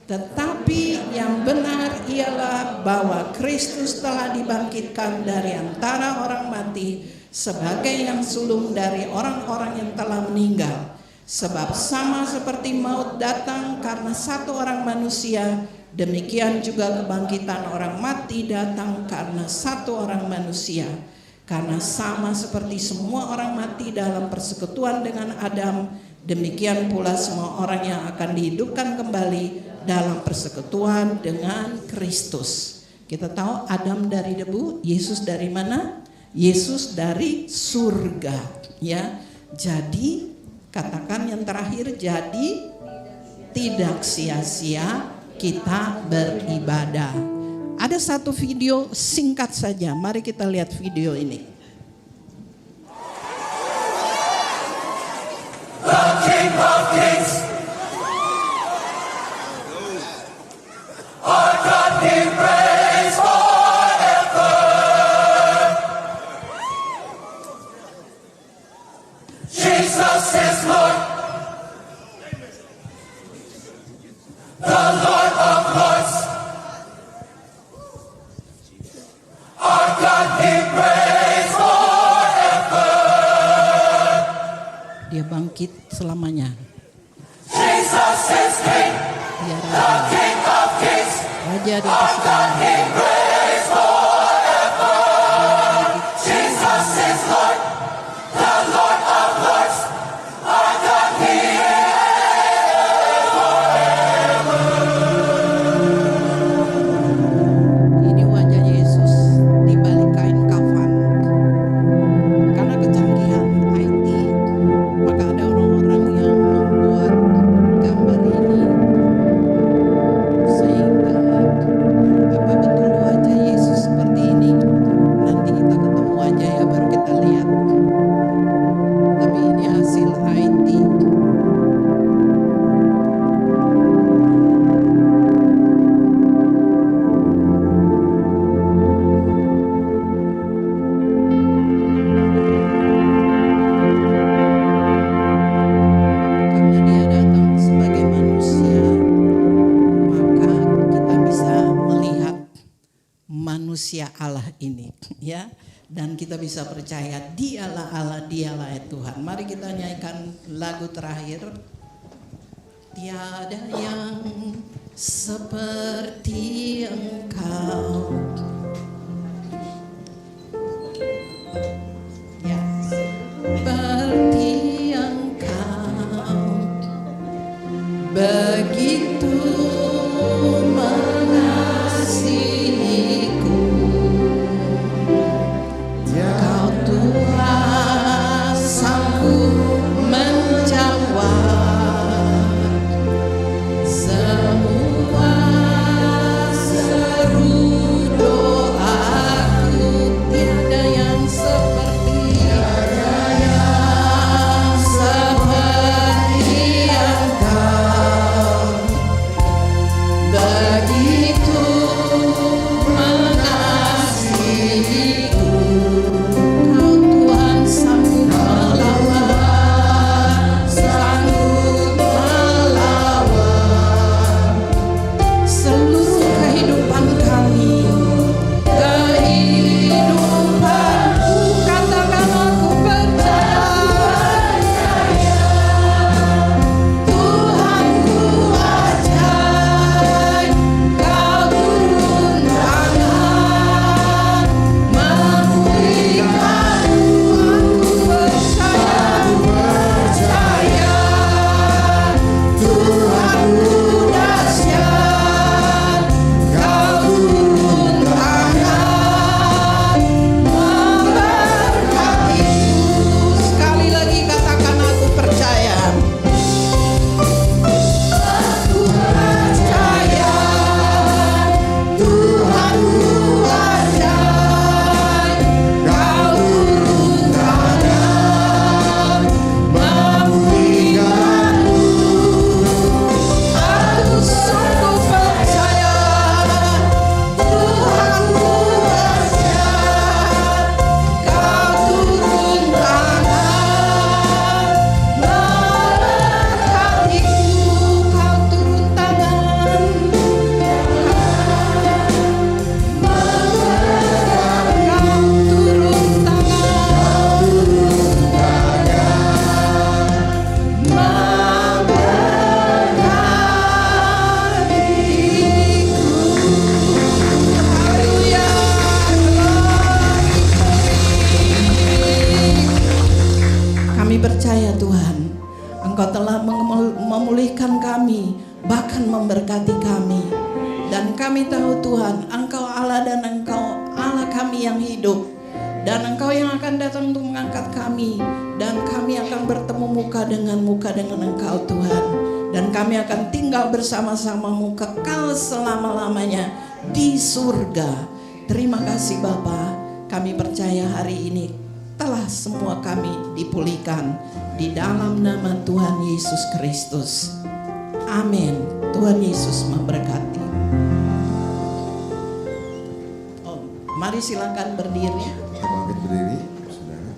Speaker 5: Tetapi yang benar ialah bahwa Kristus telah dibangkitkan dari antara orang mati sebagai yang sulung dari orang-orang yang telah meninggal. Sebab sama seperti maut datang karena satu orang manusia, demikian juga kebangkitan orang mati datang karena satu orang manusia. Karena sama seperti semua orang mati dalam persekutuan dengan Adam, demikian pula semua orang yang akan dihidupkan kembali dalam persekutuan dengan Kristus. Kita tahu Adam dari debu, Yesus dari mana? Yesus dari surga ya. Jadi katakan yang terakhir, jadi tidak sia-sia kita beribadah. Ada satu video singkat saja, mari kita lihat video ini.
Speaker 6: The King of Kings, our God He reigns forever.
Speaker 5: selamanya.
Speaker 6: Jesus is King,
Speaker 5: Dia
Speaker 6: the
Speaker 5: Raja,
Speaker 6: King of Kings.
Speaker 5: Raja dan Keselamatan.
Speaker 6: He reigns forever. Jesus is Lord, the Lord of Lords. Our God, He is forever.
Speaker 5: Ini wajah Yesus di balik kain kafan. Karena kecanggihan IT, maka ada orang-orang yang membuat gambar ini sehingga apa betul wajah Yesus seperti ini. Nanti kita ketemu wajah ya baru kita lihat. Tapi ini hasil IT. Karena dia datang sebagai manusia, maka kita bisa melihat manusia Allah ini, ya. Dan kita bisa percaya dialah Allah, dialah Tuhan. Mari kita nyanyikan lagu terakhir. Tiada yang seperti Engkau. Ya, seperti Engkau, begitu mengasihiku. Kau Tuhan sanggup menjawab semua seru doaku. Tiada yang seperti Engkau, begitu mengasihiku. Kau Tuhan sanggup melawan, sanggup melawan seluruh kehidupan kami, kehidupanku. Katakan aku percaya, Tuhanku ajaib. Kau turun tangan memulihkanku. Aku percaya, Tuhanku dahsyat. Kau turun tangan memberkatiku. Sekali lagi katakan aku percaya. Aku percaya, Tuhanku ajaib. Kau turun tangan memulihkanku. Aku sungguh percaya, Tuhanku dahsyat. Kau turun tangan memberkatiku. Kau turun tangan Haleluya. Kami percaya Tuhan, Engkau telah memulihkan kami, bahkan memberkati kami. Dan kami tahu Tuhan, Engkau Allah dan Engkau Allah kami yang hidup. Dan Engkau yang akan datang untuk mengangkat kami. Dan kami akan bertemu muka dengan Engkau Tuhan. Dan kami akan tinggal bersama-samamu kekal selama-lamanya di surga. Terima kasih Bapa. Kami percaya hari ini telah semua kami dipulihkan di dalam nama Tuhan Yesus Kristus. Amin. Tuhan Yesus memberkati. Mari silakan berdiri.
Speaker 1: Kita bangkit berdiri, saudara.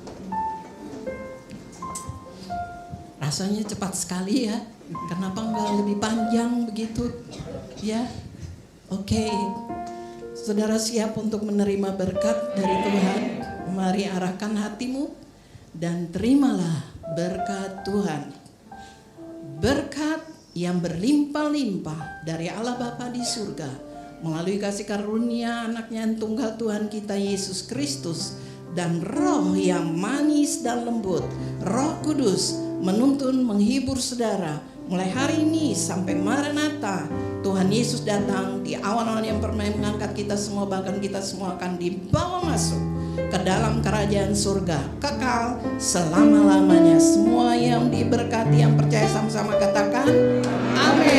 Speaker 5: Rasanya cepat sekali ya. Kenapa enggak lebih panjang begitu? Ya. Oke. Saudara siap untuk menerima berkat dari Tuhan? Mari arahkan hatimu dan terimalah berkat Tuhan. berkat yang berlimpah-limpah dari Allah Bapa di surga melalui kasih karunia anaknya yang tunggal Tuhan kita Yesus Kristus dan roh yang manis dan lembut, Roh Kudus menuntun menghibur saudara mulai hari ini sampai Maranatha. Tuhan Yesus datang di awal-awal yang permai mengangkat kita semua, bahkan kita semua akan dibawa masuk ke dalam kerajaan surga kekal selama-lamanya. Semua yang diberkati yang percaya sama-sama katakan amin.